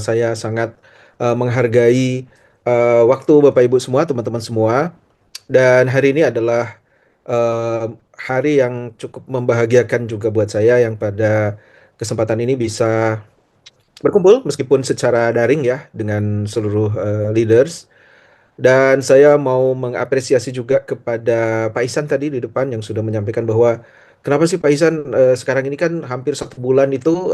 Saya sangat menghargai waktu Bapak Ibu semua, teman-teman semua. Dan hari ini adalah eh, hari yang cukup membahagiakan juga buat saya yang pada kesempatan ini bisa berkumpul meskipun secara daring ya dengan seluruh leaders. Dan saya mau mengapresiasi juga kepada Pak Isan tadi di depan yang sudah menyampaikan bahwa kenapa sih Pak Isan sekarang ini kan hampir 1 bulan itu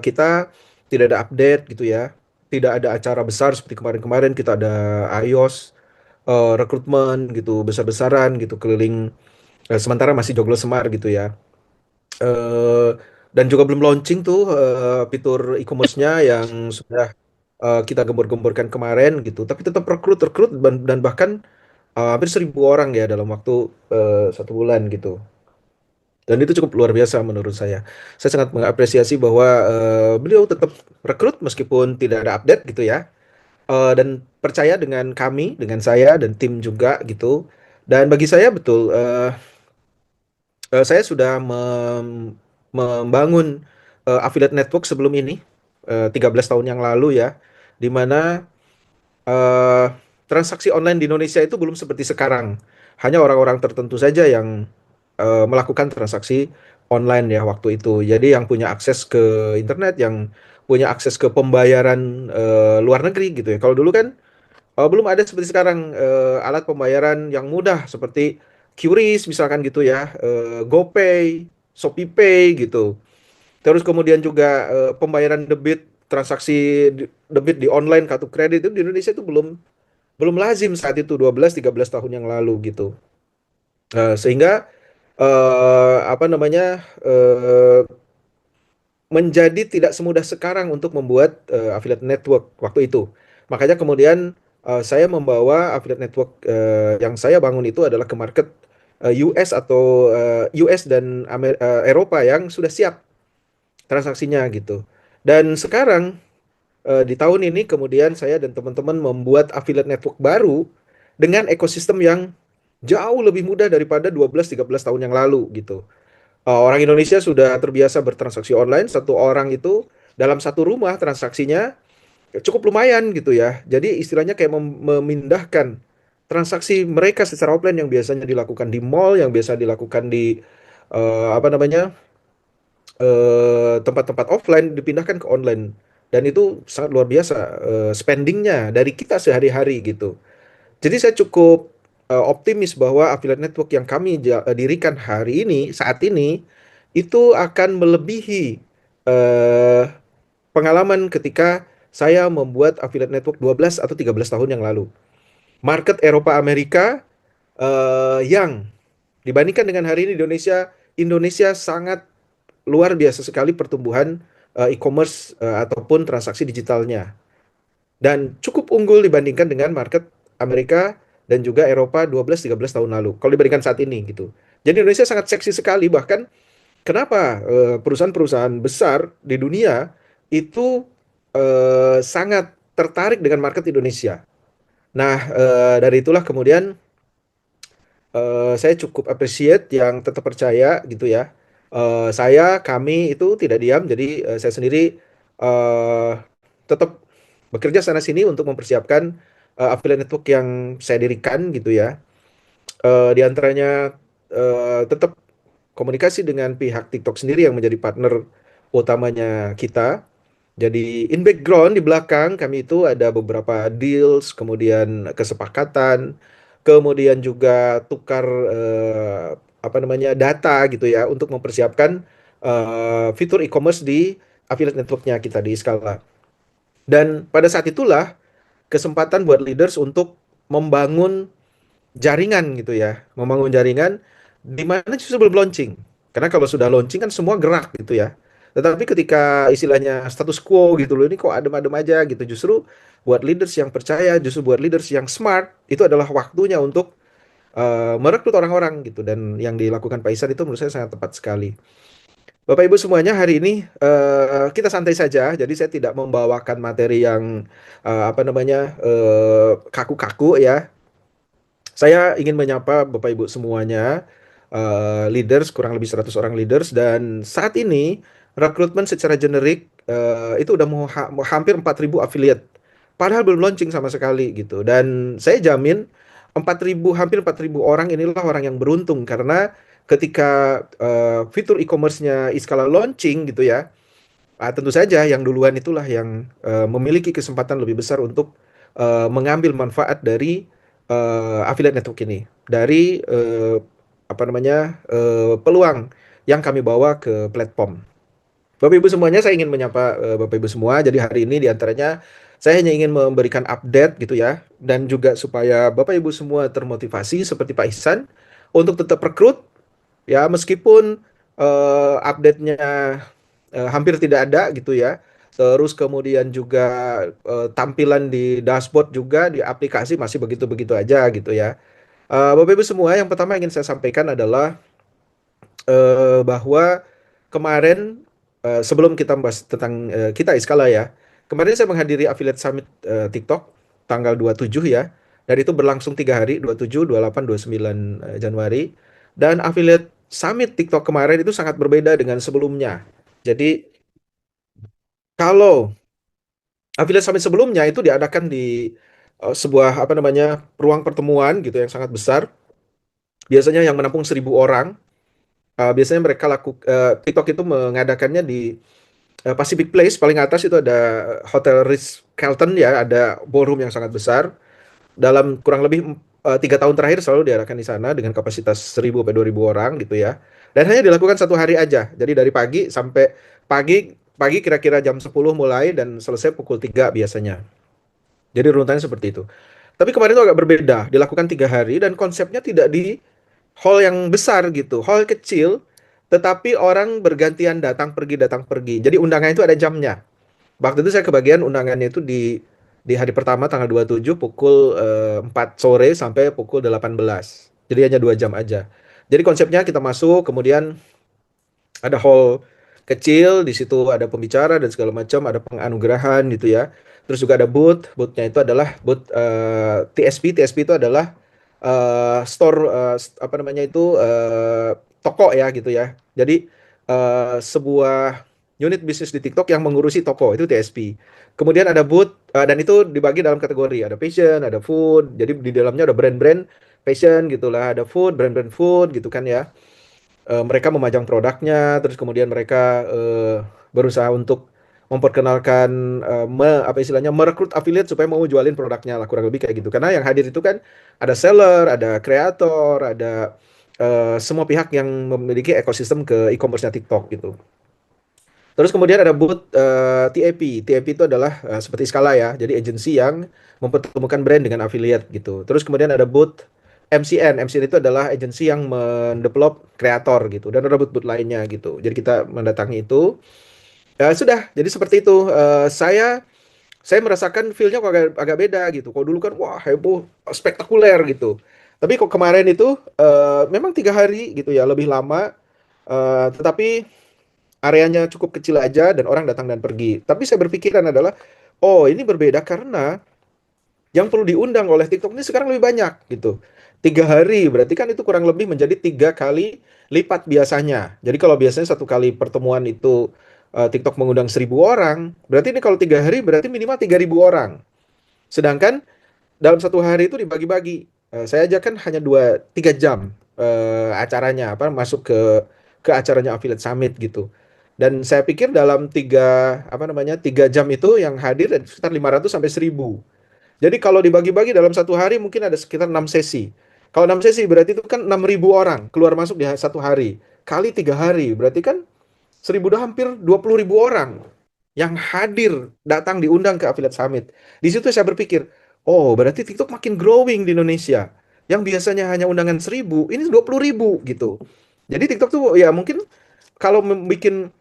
kita tidak ada update gitu ya. Tidak ada acara besar seperti kemarin-kemarin kita ada iOS, rekrutmen gitu besar-besaran gitu keliling sementara masih joglo semar gitu ya. Eh, dan juga belum launching tuh fitur e-commerce-nya yang sudah kita gembor-gemborkan kemarin gitu. Tapi tetap rekrut dan bahkan hampir 1.000 orang ya dalam waktu 1 bulan gitu. Dan itu cukup luar biasa menurut saya. Saya sangat mengapresiasi bahwa beliau tetap rekrut meskipun tidak ada update gitu ya. Dan percaya dengan kami, dengan saya dan tim juga gitu. Dan bagi saya betul, saya sudah membangun affiliate network sebelum ini, 13 tahun yang lalu ya, di mana eh, transaksi online di Indonesia itu belum seperti sekarang. Hanya orang-orang tertentu saja yang melakukan transaksi online ya waktu itu. Jadi yang punya akses ke internet, yang punya akses ke pembayaran luar negeri gitu ya. Kalau dulu kan belum ada seperti sekarang alat pembayaran yang mudah seperti QRIS misalkan gitu ya, GoPay, ShopeePay gitu. Terus kemudian juga pembayaran debit, transaksi debit di online kartu kredit itu di Indonesia itu belum belum lazim saat itu 12-13 tahun yang lalu gitu. Sehingga apa namanya menjadi tidak semudah sekarang untuk membuat affiliate network waktu itu. Makanya kemudian saya membawa affiliate network yang saya bangun itu adalah ke market US atau US dan Eropa yang sudah siap transaksinya gitu. Dan sekarang di tahun ini kemudian saya dan teman-teman membuat affiliate network baru dengan ekosistem yang jauh lebih mudah daripada 12-13 tahun yang lalu gitu. Orang Indonesia sudah terbiasa bertransaksi online, satu orang itu dalam satu rumah transaksinya cukup lumayan gitu ya. Jadi istilahnya kayak memindahkan transaksi mereka secara offline yang biasanya dilakukan di mall, yang biasa dilakukan di apa namanya tempat-tempat offline dipindahkan ke online. Dan itu sangat luar biasa spendingnya dari kita sehari-hari gitu. Jadi saya cukup optimis bahwa affiliate network yang kami dirikan hari ini, saat ini, itu akan melebihi eh, pengalaman ketika saya membuat affiliate network 12 atau 13 tahun yang lalu. Market Eropa Amerika yang dibandingkan dengan hari ini Indonesia, Indonesia sangat luar biasa sekali pertumbuhan e-commerce ataupun transaksi digitalnya dan cukup unggul dibandingkan dengan market Amerika dan juga Eropa 12-13 tahun lalu. Kalau dibandingkan saat ini gitu. Jadi Indonesia sangat seksi sekali bahkan kenapa perusahaan-perusahaan besar di dunia itu sangat tertarik dengan market Indonesia. Nah, dari itulah kemudian saya cukup appreciate yang tetap percaya gitu ya. Kami itu tidak diam, jadi saya sendiri eh, tetap bekerja sana sini untuk mempersiapkan affiliate network yang saya dirikan gitu ya. Di antaranya tetap komunikasi dengan pihak TikTok sendiri yang menjadi partner utamanya kita. Jadi in background di belakang kami itu ada beberapa deals, kemudian kesepakatan, kemudian juga tukar apa namanya data gitu ya untuk mempersiapkan fitur e-commerce di affiliate networknya kita di Scala. Dan pada saat itulah kesempatan buat leaders untuk membangun jaringan gitu ya, membangun jaringan di mana justru belum launching. Karena kalau sudah launching kan semua gerak gitu ya. Tetapi ketika istilahnya status quo gitu loh, ini kok adem-adem aja gitu. Justru buat leaders yang percaya, justru buat leaders yang smart, itu adalah waktunya untuk merekrut orang-orang gitu. Dan yang dilakukan Pak Isan itu menurut saya sangat tepat sekali. Bapak Ibu semuanya hari ini kita santai saja, jadi saya tidak membawakan materi yang apa namanya kaku-kaku ya. Saya ingin menyapa Bapak Ibu semuanya, leaders, kurang lebih 100 orang leaders, dan saat ini rekrutmen secara generik itu udah mau hampir 4.000 affiliate. Padahal belum launching sama sekali gitu. Dan saya jamin 4.000 hampir 4.000 orang inilah orang yang beruntung karena ketika fitur e-commerce-nya Iskala launching gitu ya, tentu saja yang duluan itulah yang memiliki kesempatan lebih besar untuk mengambil manfaat dari affiliate network ini, dari apa namanya peluang yang kami bawa ke platform. Bapak Ibu semuanya, saya ingin menyapa Bapak Ibu semua. Jadi hari ini diantaranya saya hanya ingin memberikan update gitu ya, dan juga supaya Bapak Ibu semua termotivasi seperti Pak Ihsan untuk tetap rekrut ya, meskipun update-nya hampir tidak ada gitu ya. Terus kemudian juga tampilan di dashboard juga di aplikasi masih begitu-begitu aja gitu ya. Bapak Ibu semua, yang pertama ingin saya sampaikan adalah bahwa kemarin sebelum kita membahas tentang kita Iskala ya, kemarin saya menghadiri Affiliate Summit TikTok tanggal 27 ya, dan itu berlangsung 3 hari, 27, 28, 29 Januari. Dan Affiliate Summit TikTok kemarin itu sangat berbeda dengan sebelumnya. Jadi kalau Affiliate Summit sebelumnya itu diadakan di sebuah apa namanya ruang pertemuan gitu yang sangat besar, biasanya yang menampung 1.000 orang. Biasanya mereka TikTok itu mengadakannya di Pacific Place, paling atas itu ada Hotel Ritz Carlton ya, ada ballroom yang sangat besar. Dalam kurang lebih 3 tahun terakhir selalu diadakan di sana dengan kapasitas 1.000 sampai 2.000 orang gitu ya. Dan hanya dilakukan 1 hari aja. Jadi dari pagi sampai pagi pagi kira-kira jam 10 mulai dan selesai pukul 3 biasanya. Jadi runutannya seperti itu. Tapi kemarin itu agak berbeda, dilakukan 3 hari dan konsepnya tidak di hall yang besar gitu, hall kecil, tetapi orang bergantian datang pergi. Jadi undangan itu ada jamnya. Waktu itu saya kebagian undangannya itu di hari pertama tanggal 27 pukul 4 sore sampai pukul 18. Jadi hanya 2 jam aja. Jadi konsepnya kita masuk, kemudian ada hall kecil, di situ ada pembicara dan segala macam, ada penganugerahan gitu ya. Terus juga ada booth-nya itu adalah booth TSP. TSP itu adalah store apa namanya itu toko ya gitu ya. Jadi sebuah unit bisnis di TikTok yang mengurusi toko itu TSP. Kemudian ada booth dan itu dibagi dalam kategori, ada fashion, ada food. Jadi di dalamnya ada brand-brand fashion gitulah, ada food, brand-brand food gitu kan ya. Mereka memajang produknya, terus kemudian mereka berusaha untuk memperkenalkan apa istilahnya merekrut affiliate supaya mau jualin produknya lah, kurang lebih kayak gitu. Karena yang hadir itu kan ada seller, ada kreator, ada semua pihak yang memiliki ekosistem ke e-commerce-nya TikTok gitu. Terus kemudian ada booth TAP. TAP itu adalah seperti Skala ya, jadi agensi yang mempertemukan brand dengan affiliate gitu. Terus kemudian ada booth MCN. MCN itu adalah agensi yang mendevelop kreator gitu. Dan ada booth-booth lainnya gitu. Jadi kita mendatangi itu. Sudah, jadi seperti itu. Saya merasakan feel-nya kok agak beda gitu. Kalau dulu kan wah heboh, spektakuler gitu. Tapi kok kemarin itu memang 3 hari gitu ya, lebih lama. Tetapi areanya cukup kecil aja dan orang datang dan pergi. Tapi saya berpikiran adalah, oh ini berbeda karena yang perlu diundang oleh TikTok ini sekarang lebih banyak gitu. 3 hari berarti kan itu kurang lebih menjadi 3 kali lipat biasanya. Jadi kalau biasanya satu kali pertemuan itu TikTok mengundang 1.000 orang, berarti ini kalau 3 hari berarti minimal 3.000 orang. Sedangkan dalam satu hari itu dibagi-bagi. Saya aja kan hanya 2-3 jam acaranya apa masuk ke acaranya Affiliate Summit gitu. Dan saya pikir dalam 3 jam itu yang hadir ada sekitar 500 sampai 1.000. Jadi kalau dibagi-bagi dalam satu hari mungkin ada sekitar 6 sesi. Kalau 6 sesi berarti itu kan 6.000 orang keluar masuk di satu hari. Kali 3 hari berarti kan 1.000 udah hampir 20.000 orang yang hadir datang diundang ke Affiliate Summit. Di situ saya berpikir, oh berarti TikTok makin growing di Indonesia. Yang biasanya hanya undangan 1.000, ini 20.000 gitu. Jadi TikTok tuh ya mungkin kalau bikin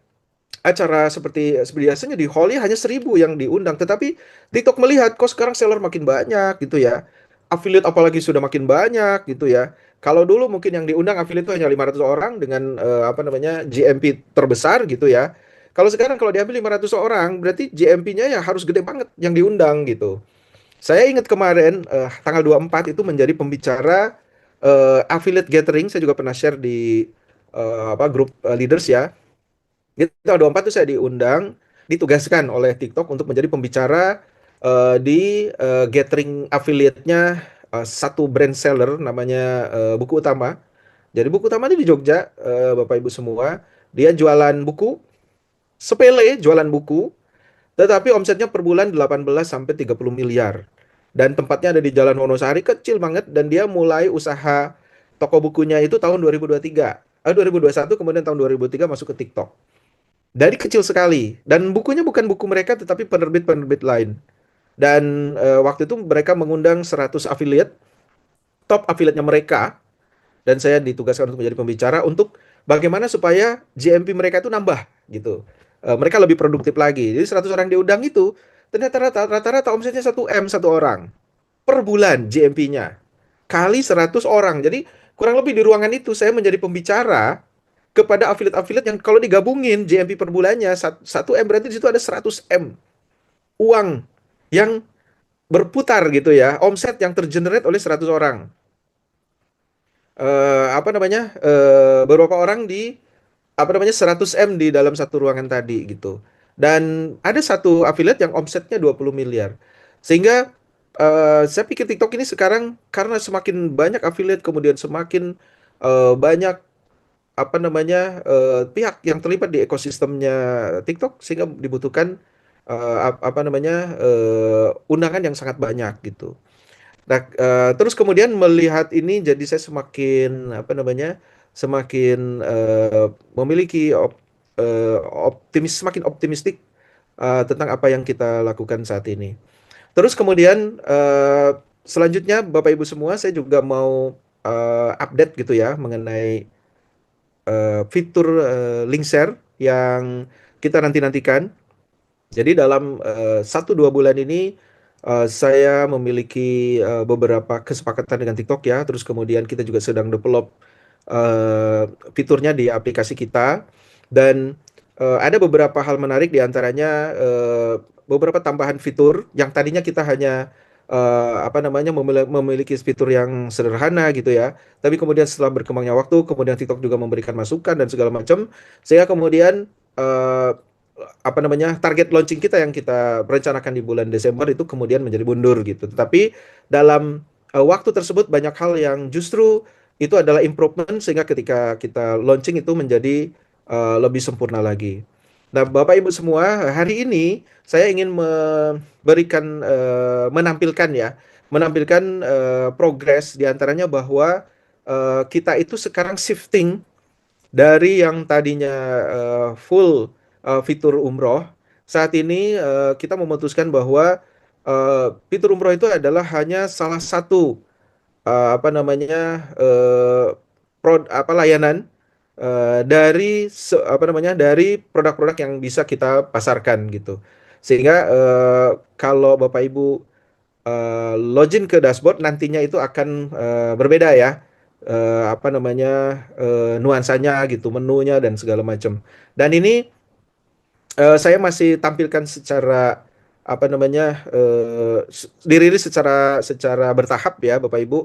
acara seperti seperti biasanya di hall hanya 1.000 yang diundang, tetapi TikTok melihat kok sekarang seller makin banyak gitu ya, affiliate apalagi sudah makin banyak gitu ya. Kalau dulu mungkin yang diundang affiliate itu hanya 500 orang dengan apa namanya GMP terbesar gitu ya. Kalau sekarang kalau diambil 500 orang berarti GMP-nya ya harus gede banget yang diundang gitu. Saya ingat kemarin tanggal 24 itu menjadi pembicara affiliate gathering. Saya juga pernah share di apa grup leaders ya. Jadi tanggal 24 itu saya diundang. ditugaskan oleh TikTok untuk menjadi pembicara di gathering affiliate-nya satu brand seller namanya Buku Utama. Jadi Buku Utama ini di Jogja, Bapak Ibu semua. Dia jualan buku, sepele jualan buku, tetapi omsetnya per bulan 18 sampai 30 miliar. Dan tempatnya ada di Jalan Wonosari, kecil banget, dan dia mulai usaha toko bukunya itu tahun 2023. 2021, kemudian tahun 2003 masuk ke TikTok. Dari kecil sekali, dan bukunya bukan buku mereka tetapi penerbit-penerbit lain. Dan waktu itu mereka mengundang 100 affiliate, top affiliate-nya mereka, dan saya ditugaskan untuk menjadi pembicara untuk bagaimana supaya GMP mereka itu nambah gitu. Mereka lebih produktif lagi. Jadi 100 orang diundang itu ternyata rata-rata omsetnya 1 M satu orang per bulan GMP-nya. Kali 100 orang. Jadi kurang lebih di ruangan itu saya menjadi pembicara kepada affiliate-affiliate yang kalau digabungin GMP per bulannya 1 M, berarti di situ ada 100 M uang yang berputar gitu ya, omset yang tergenerate oleh 100 orang. Apa namanya? Beberapa orang di apa namanya 100 M di dalam satu ruangan tadi gitu. Dan ada satu affiliate yang omsetnya 20 miliar. Sehingga saya pikir TikTok ini sekarang karena semakin banyak affiliate, kemudian semakin banyak apa namanya pihak yang terlibat di ekosistemnya TikTok, sehingga dibutuhkan apa namanya undangan yang sangat banyak gitu. Nah, terus kemudian melihat ini jadi saya semakin apa namanya, semakin memiliki semakin optimistik tentang apa yang kita lakukan saat ini. Terus kemudian selanjutnya Bapak Ibu semua, saya juga mau update gitu ya mengenai fitur link share yang kita nanti-nantikan. Jadi dalam 1-2 bulan ini saya memiliki beberapa kesepakatan dengan TikTok ya. Terus kemudian kita juga sedang develop fiturnya di aplikasi kita, dan ada beberapa hal menarik di antaranya beberapa tambahan fitur yang tadinya kita hanya apa namanya memiliki fitur yang sederhana gitu ya. Tapi kemudian setelah berkembangnya waktu, kemudian TikTok juga memberikan masukan dan segala macam, sehingga kemudian eh, apa namanya target launching kita yang kita rencanakan di bulan Desember itu kemudian menjadi mundur gitu. Tetapi dalam waktu tersebut banyak hal yang justru itu adalah improvement, sehingga ketika kita launching itu menjadi lebih sempurna lagi. Nah, Bapak Ibu semua, hari ini saya ingin memberikan menampilkan ya, menampilkan progres diantaranya bahwa kita itu sekarang shifting dari yang tadinya full fitur umroh, saat ini kita memutuskan bahwa fitur umroh itu adalah hanya salah satu apa namanya apa layanan dari apa namanya dari produk-produk yang bisa kita pasarkan gitu. Sehingga kalau Bapak Ibu login ke dashboard nantinya itu akan berbeda ya. Apa namanya nuansanya gitu, menunya dan segala macam. Dan ini saya masih tampilkan secara apa namanya dirilis secara secara bertahap ya Bapak Ibu.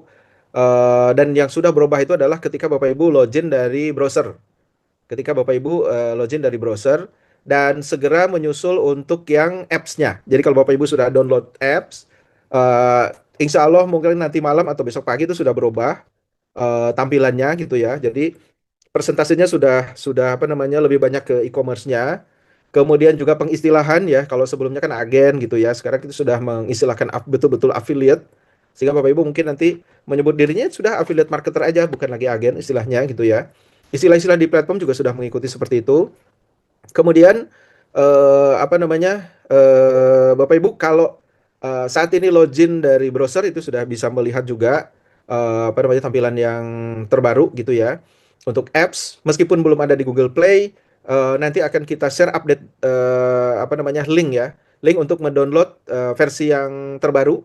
Dan yang sudah berubah itu adalah ketika Bapak Ibu login dari browser. Ketika Bapak Ibu login dari browser dan segera menyusul untuk yang apps-nya. Jadi kalau Bapak Ibu sudah download apps, eh, insya Allah mungkin nanti malam atau besok pagi itu sudah berubah tampilannya gitu ya. Jadi persentasenya sudah apa namanya lebih banyak ke e-commerce-nya. Kemudian juga pengistilahan ya, kalau sebelumnya kan agen gitu ya, sekarang kita sudah mengistilahkan betul-betul affiliate. Sehingga Bapak Ibu mungkin nanti menyebut dirinya sudah affiliate marketer aja, bukan lagi agen istilahnya gitu ya. Istilah-istilah di platform juga sudah mengikuti seperti itu. Kemudian apa namanya Bapak Ibu kalau saat ini login dari browser itu sudah bisa melihat juga apa namanya tampilan yang terbaru gitu ya. Untuk apps meskipun belum ada di Google Play, nanti akan kita share update apa namanya link ya, link untuk mendownload versi yang terbaru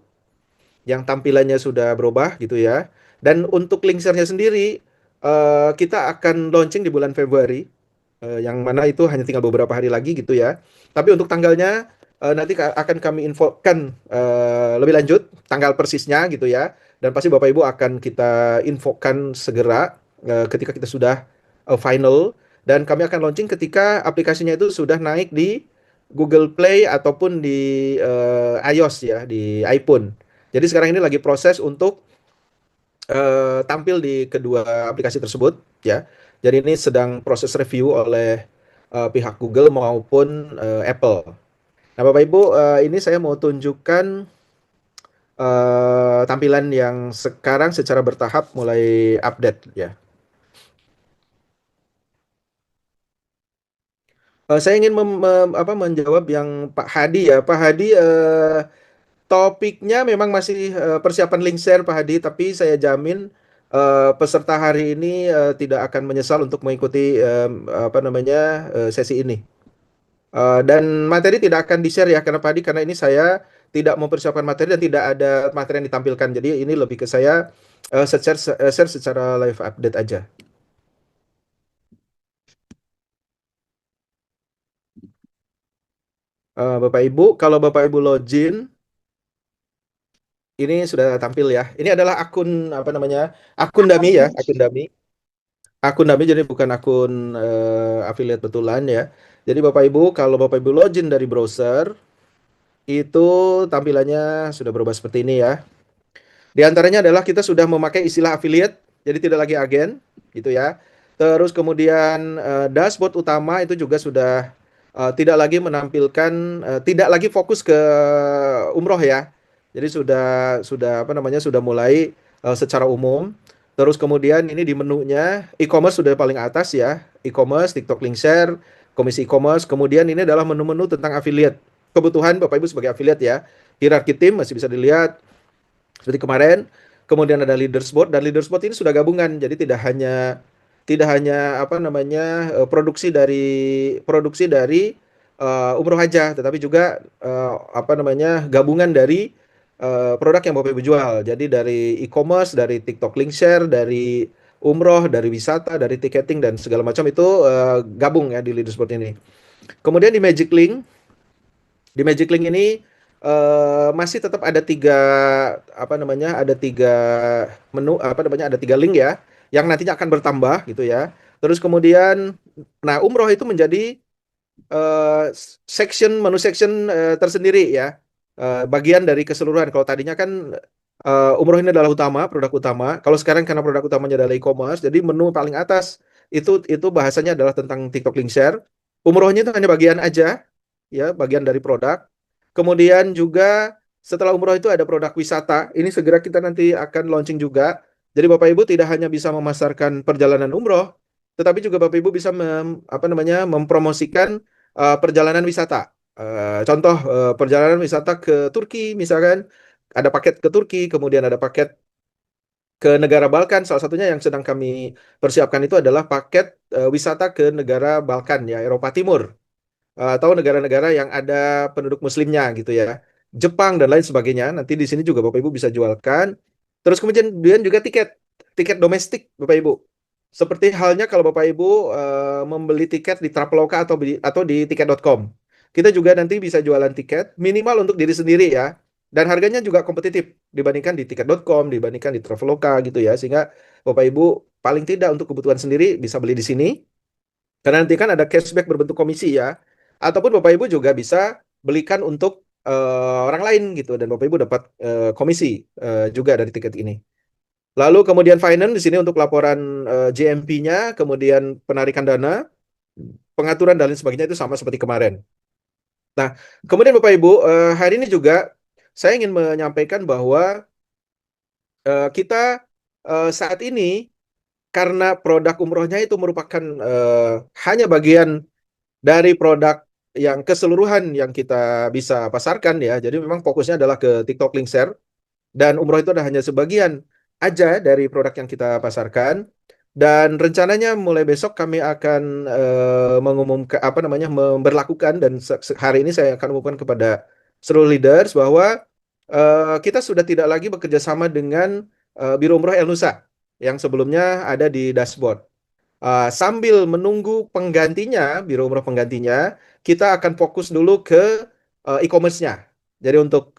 yang tampilannya sudah berubah gitu ya. Dan untuk link share-nya sendiri kita akan launching di bulan Februari, yang mana itu hanya tinggal beberapa hari lagi gitu ya. Tapi untuk tanggalnya nanti akan kami infokan lebih lanjut tanggal persisnya gitu ya. Dan pasti Bapak Ibu akan kita infokan segera ketika kita sudah final, dan kami akan launching ketika aplikasinya itu sudah naik di Google Play ataupun di iOS ya, di iPhone. Jadi sekarang ini lagi proses untuk tampil di kedua aplikasi tersebut ya. Jadi ini sedang proses review oleh pihak Google maupun Apple. Nah, Bapak Ibu, ini saya mau tunjukkan tampilan yang sekarang secara bertahap mulai update ya. Saya ingin menjawab yang Pak Hadi ya. Pak Hadi, topiknya memang masih persiapan link share Pak Hadi, tapi saya jamin peserta hari ini tidak akan menyesal untuk mengikuti apa namanya sesi ini. Dan materi tidak akan di-share ya karena Pak Hadi, karena ini saya tidak mempersiapkan materi dan tidak ada materi yang ditampilkan. Jadi ini lebih ke saya share secara live update aja. Bapak Ibu, kalau Bapak Ibu login, ini sudah tampil ya. Ini adalah akun apa namanya? Akun dummy ya, akun dummy. Akun dummy jadi bukan akun affiliate betulan ya. Jadi Bapak Ibu, kalau Bapak Ibu login dari browser, itu tampilannya sudah berubah seperti ini ya. Di antaranya adalah kita sudah memakai istilah affiliate, jadi tidak lagi agen, gitu ya. Terus kemudian dashboard utama itu juga sudah tidak lagi menampilkan, tidak lagi fokus ke umroh ya. Jadi sudah apa namanya sudah mulai secara umum. Terus kemudian ini di menunya e-commerce sudah paling atas ya, e-commerce, TikTok Link Share, komisi e-commerce. Kemudian ini adalah menu-menu tentang affiliate. Kebutuhan Bapak Ibu sebagai affiliate ya. Hierarki tim masih bisa dilihat seperti kemarin. Kemudian ada leaders board, dan leaders board ini sudah gabungan. Jadi tidak hanya apa namanya produksi dari umroh aja, tetapi juga apa namanya gabungan dari produk yang Bapak Ibu jual. Jadi dari e-commerce, dari TikTok Link Share, dari umroh, dari wisata, dari ticketing dan segala macam itu gabung ya di leaders board ini. Kemudian di Magic Link ini masih tetap ada tiga menu, apa namanya, ada tiga link ya, yang nantinya akan bertambah gitu ya. Terus kemudian, nah umroh itu menjadi menu section tersendiri ya. Bagian dari keseluruhan. Kalau tadinya kan umroh ini adalah produk utama. Kalau sekarang karena produk utamanya adalah e-commerce, jadi menu paling atas itu bahasanya adalah tentang TikTok Link Share. Umrohnya itu hanya bagian aja, ya, bagian dari produk. Kemudian juga setelah umroh itu ada produk wisata. Ini segera kita nanti akan launching juga. Jadi Bapak Ibu tidak hanya bisa memasarkan perjalanan umroh, tetapi juga Bapak Ibu bisa apa namanya mempromosikan perjalanan wisata. Contoh perjalanan wisata ke Turki misalkan, ada paket ke Turki, kemudian ada paket ke negara Balkan. Salah satunya yang sedang kami persiapkan itu adalah paket wisata ke negara Balkan ya, Eropa Timur, atau negara-negara yang ada penduduk muslimnya gitu ya. Jepang dan lain sebagainya. Nanti di sini juga Bapak Ibu bisa jualkan. Terus kemudian juga tiket domestik Bapak Ibu. Seperti halnya kalau Bapak Ibu membeli tiket di Traveloka atau di tiket.com. Kita juga nanti bisa jualan tiket minimal untuk diri sendiri ya. Dan harganya juga kompetitif dibandingkan di tiket.com, dibandingkan di Traveloka gitu ya. Sehingga Bapak Ibu paling tidak untuk kebutuhan sendiri bisa beli di sini. Karena nanti kan ada cashback berbentuk komisi ya. Ataupun Bapak Ibu juga bisa belikan untuk orang lain gitu, dan Bapak Ibu dapat komisi juga dari tiket ini. Lalu kemudian finance di sini untuk laporan JMP-nya, kemudian penarikan dana, pengaturan dan lain sebagainya itu sama seperti kemarin. Nah, kemudian Bapak Ibu, hari ini juga saya ingin menyampaikan bahwa kita saat ini, karena produk umrohnya itu merupakan hanya bagian dari produk yang keseluruhan yang kita bisa pasarkan ya. Jadi memang fokusnya adalah ke TikTok Link Share, dan umroh itu ada hanya sebagian aja dari produk yang kita pasarkan. Dan rencananya mulai besok kami akan mengumumkan apa namanya memberlakukan, dan hari ini saya akan umumkan kepada seluruh leaders bahwa kita sudah tidak lagi bekerja sama dengan Biro Umroh El Nusa yang sebelumnya ada di dashboard. Sambil menunggu penggantinya, biro umroh penggantinya, kita akan fokus dulu ke e-commerce-nya. Jadi untuk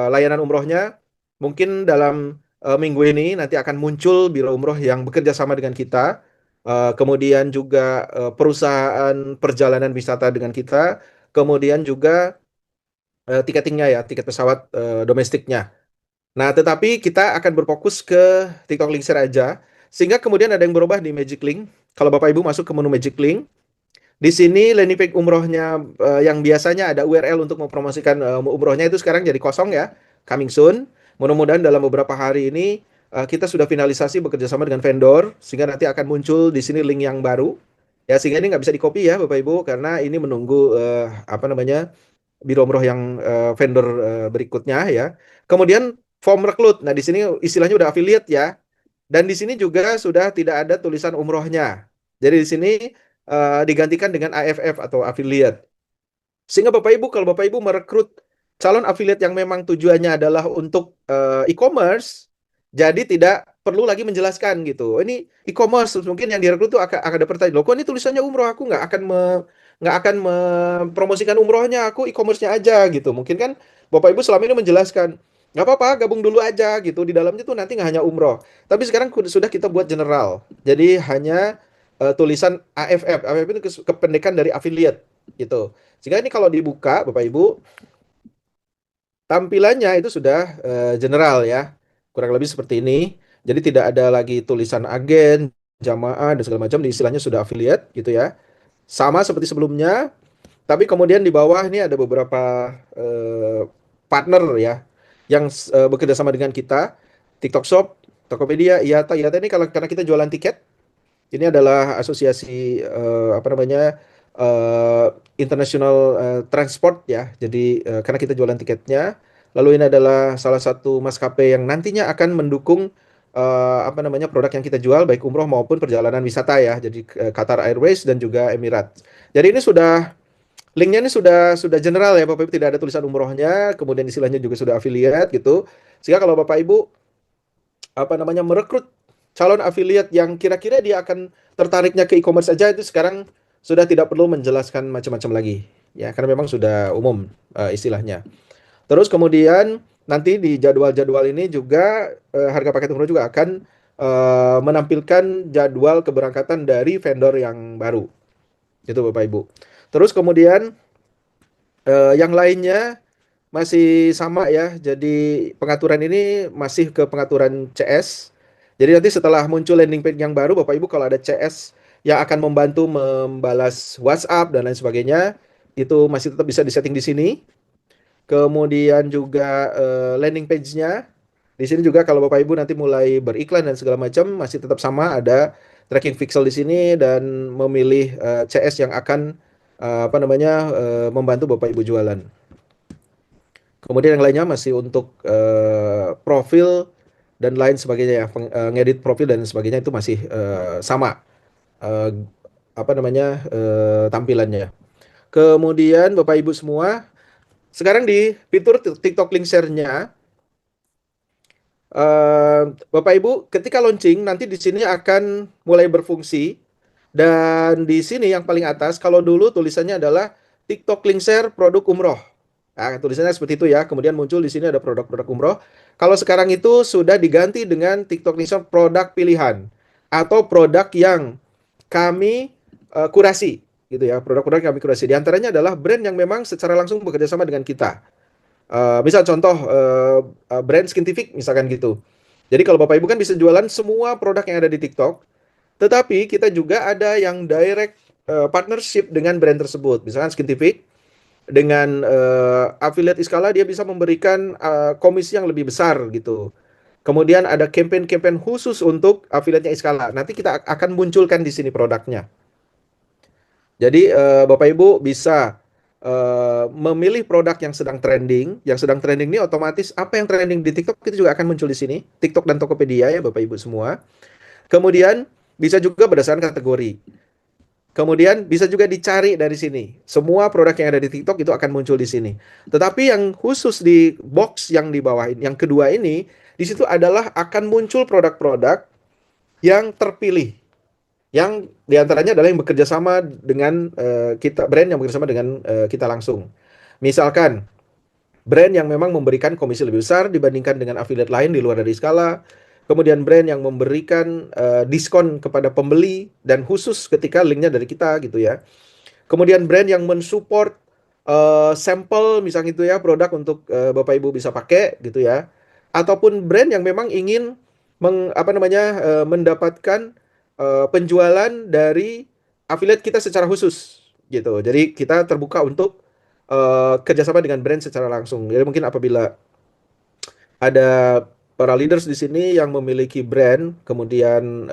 layanan umrohnya, mungkin dalam minggu ini nanti akan muncul biro umroh yang bekerja sama dengan kita. Kemudian juga perusahaan perjalanan wisata dengan kita. kemudian juga tiketingnya ya, tiket pesawat domestiknya. Nah, tetapi kita akan berfokus ke TikTok Link Share aja, sehingga kemudian ada yang berubah di Magic Link. Kalau Bapak Ibu masuk ke menu Magic Link, di sini landing page umrohnya yang biasanya ada URL untuk mempromosikan umrohnya itu sekarang jadi kosong ya, coming soon. Mudah-mudahan dalam beberapa hari ini kita sudah finalisasi bekerja sama dengan vendor, sehingga nanti akan muncul di sini link yang baru. Ya, sehingga ini nggak bisa di-copy ya Bapak Ibu, karena ini menunggu apa namanya biro umroh yang vendor berikutnya ya. Kemudian form rekrut. Nah, di sini istilahnya udah affiliate ya. Dan di sini juga sudah tidak ada tulisan umrohnya. Jadi di sini digantikan dengan AFF atau affiliate. Sehingga Bapak Ibu, kalau Bapak Ibu merekrut calon affiliate yang memang tujuannya adalah untuk e-commerce, jadi tidak perlu lagi menjelaskan gitu. Ini e-commerce, mungkin yang direkrut tuh akan ada pertanyaan, loh kok ini tulisannya umroh, aku nggak akan mempromosikan umrohnya, aku e-commerce-nya aja gitu. Mungkin kan Bapak Ibu selama ini menjelaskan, nggak apa-apa, gabung dulu aja gitu. Di dalamnya tuh nanti nggak hanya umroh. Tapi sekarang sudah kita buat general. Jadi hanya tulisan AFF. AFF itu kependekan dari affiliate gitu. Sehingga ini kalau dibuka, Bapak Ibu, tampilannya itu sudah general ya. Kurang lebih seperti ini. Jadi tidak ada lagi tulisan agen, jamaah, dan segala macam. Di istilahnya sudah affiliate gitu ya. Sama seperti sebelumnya, tapi kemudian di bawah ini ada beberapa partner ya yang bekerja sama dengan kita. TikTok Shop, Tokopedia, Iata. Iata ini kalau karena kita jualan tiket, ini adalah asosiasi apa namanya eh, international transport ya. Jadi karena kita jualan tiketnya, lalu ini adalah salah satu maskapai yang nantinya akan mendukung apa namanya produk yang kita jual baik umroh maupun perjalanan wisata ya. Jadi Qatar Airways dan juga Emirates. Jadi ini sudah linknya ini sudah general ya Bapak Ibu, tidak ada tulisan umrohnya, kemudian istilahnya juga sudah affiliate gitu. Sehingga kalau Bapak Ibu apa namanya merekrut calon affiliate yang kira-kira dia akan tertariknya ke e-commerce saja itu sekarang sudah tidak perlu menjelaskan macam-macam lagi ya karena memang sudah umum istilahnya. Terus kemudian nanti di jadwal-jadwal ini juga harga paket umroh juga akan menampilkan jadwal keberangkatan dari vendor yang baru. Itu Bapak Ibu. Terus kemudian yang lainnya masih sama ya. Jadi pengaturan ini masih ke pengaturan CS. Jadi nanti setelah muncul landing page yang baru, Bapak Ibu kalau ada CS yang akan membantu membalas WhatsApp dan lain sebagainya, itu masih tetap bisa disetting di sini. Kemudian juga landing page-nya di sini juga kalau Bapak Ibu nanti mulai beriklan dan segala macam masih tetap sama ada tracking pixel di sini dan memilih CS yang akan apa namanya membantu Bapak Ibu jualan. Kemudian yang lainnya masih untuk profil dan lain sebagainya ya, ngedit profil dan sebagainya itu masih sama eh, apa namanya tampilannya. Kemudian Bapak Ibu semua, sekarang di fitur TikTok Link Share-nya Bapak Ibu ketika launching nanti di sini akan mulai berfungsi dan di sini yang paling atas kalau dulu tulisannya adalah TikTok Link Share produk umroh. Nah, tulisannya seperti itu ya. Kemudian muncul di sini ada produk-produk umroh. Kalau sekarang itu sudah diganti dengan TikTok Link Share produk pilihan atau produk yang kami kurasi gitu ya. Produk-produk yang kami kurasi. Di antaranya adalah brand yang memang secara langsung bekerja sama dengan kita. Misal contoh brand Skintific misalkan gitu. Jadi kalau Bapak Ibu kan bisa jualan semua produk yang ada di TikTok, tetapi kita juga ada yang direct partnership dengan brand tersebut. Misalkan Skintific dengan affiliate Iskala dia bisa memberikan komisi yang lebih besar gitu. Kemudian ada campaign-campaign khusus untuk affiliate-nya Iskala. Nanti kita akan munculkan di sini produknya. Jadi Bapak Ibu bisa memilih produk yang sedang trending. Yang sedang trending ini otomatis apa yang trending di TikTok itu juga akan muncul di sini. TikTok dan Tokopedia ya Bapak Ibu semua. Kemudian bisa juga berdasarkan kategori. Kemudian bisa juga dicari dari sini. Semua produk yang ada di TikTok itu akan muncul di sini. Tetapi yang khusus di box yang di bawah ini, yang kedua ini, di situ adalah akan muncul produk-produk yang terpilih. Yang diantaranya adalah yang bekerja sama dengan kita, brand yang bekerja sama dengan kita langsung. Misalkan brand yang memang memberikan komisi lebih besar dibandingkan dengan affiliate lain di luar dari skala. Kemudian brand yang memberikan diskon kepada pembeli dan khusus ketika linknya dari kita gitu ya. Kemudian brand yang mensupport sampel misalnya itu ya produk untuk Bapak Ibu bisa pakai gitu ya. Ataupun brand yang memang ingin mendapatkan penjualan dari affiliate kita secara khusus gitu. Jadi kita terbuka untuk kerjasama dengan brand secara langsung. Jadi mungkin apabila ada para leaders di sini yang memiliki brand, kemudian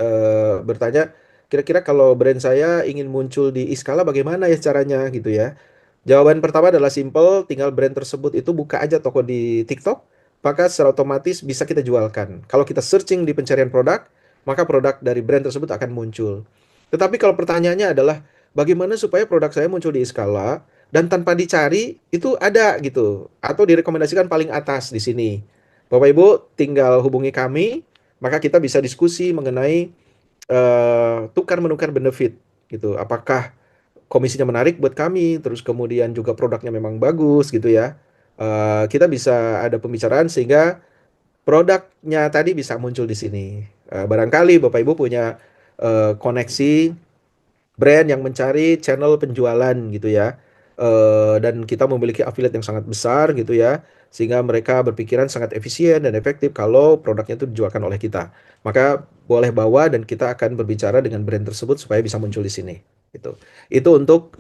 bertanya, kira-kira kalau brand saya ingin muncul di Iskala bagaimana ya caranya gitu ya. Jawaban pertama adalah simple, tinggal brand tersebut itu buka aja toko di TikTok, maka secara otomatis bisa kita jualkan. Kalau kita searching di pencarian produk, maka produk dari brand tersebut akan muncul. Tetapi kalau pertanyaannya adalah, bagaimana supaya produk saya muncul di Iskala dan tanpa dicari itu ada gitu, atau direkomendasikan paling atas di sini. Bapak Ibu tinggal hubungi kami, maka kita bisa diskusi mengenai tukar menukar benefit gitu. Apakah komisinya menarik buat kami, terus kemudian juga produknya memang bagus gitu ya. Kita bisa ada pembicaraan sehingga produknya tadi bisa muncul di sini. Barangkali Bapak Ibu punya koneksi brand yang mencari channel penjualan gitu ya. Dan kita memiliki affiliate yang sangat besar gitu ya, sehingga mereka berpikiran sangat efisien dan efektif kalau produknya itu dijualkan oleh kita. Maka boleh bawa dan kita akan berbicara dengan brand tersebut supaya bisa muncul di sini. Gitu. Itu untuk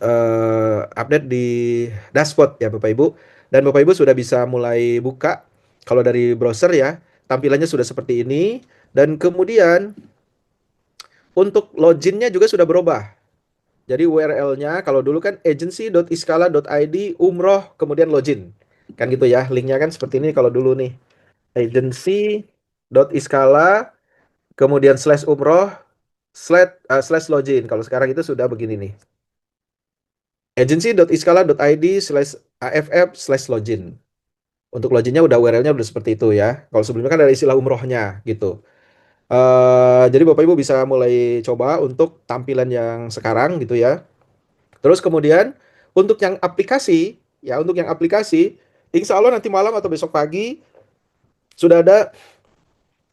update di dashboard ya Bapak Ibu. Dan Bapak Ibu sudah bisa mulai buka kalau dari browser ya, tampilannya sudah seperti ini. Dan kemudian untuk loginnya juga sudah berubah. Jadi URL-nya kalau dulu kan agency.iskala.id umroh kemudian login. Kan gitu ya. Linknya kan seperti ini kalau dulu nih. Agency.iskala kemudian slash umroh slash login. Kalau sekarang itu sudah begini nih. Agency.iskala.id slash aff slash login. Untuk loginnya udah URL-nya udah seperti itu ya. Kalau sebelumnya kan ada istilah umrohnya gitu. Jadi Bapak Ibu bisa mulai coba untuk tampilan yang sekarang gitu ya. Terus kemudian untuk yang aplikasi, ya untuk yang aplikasi, insya Allah nanti malam atau besok pagi sudah ada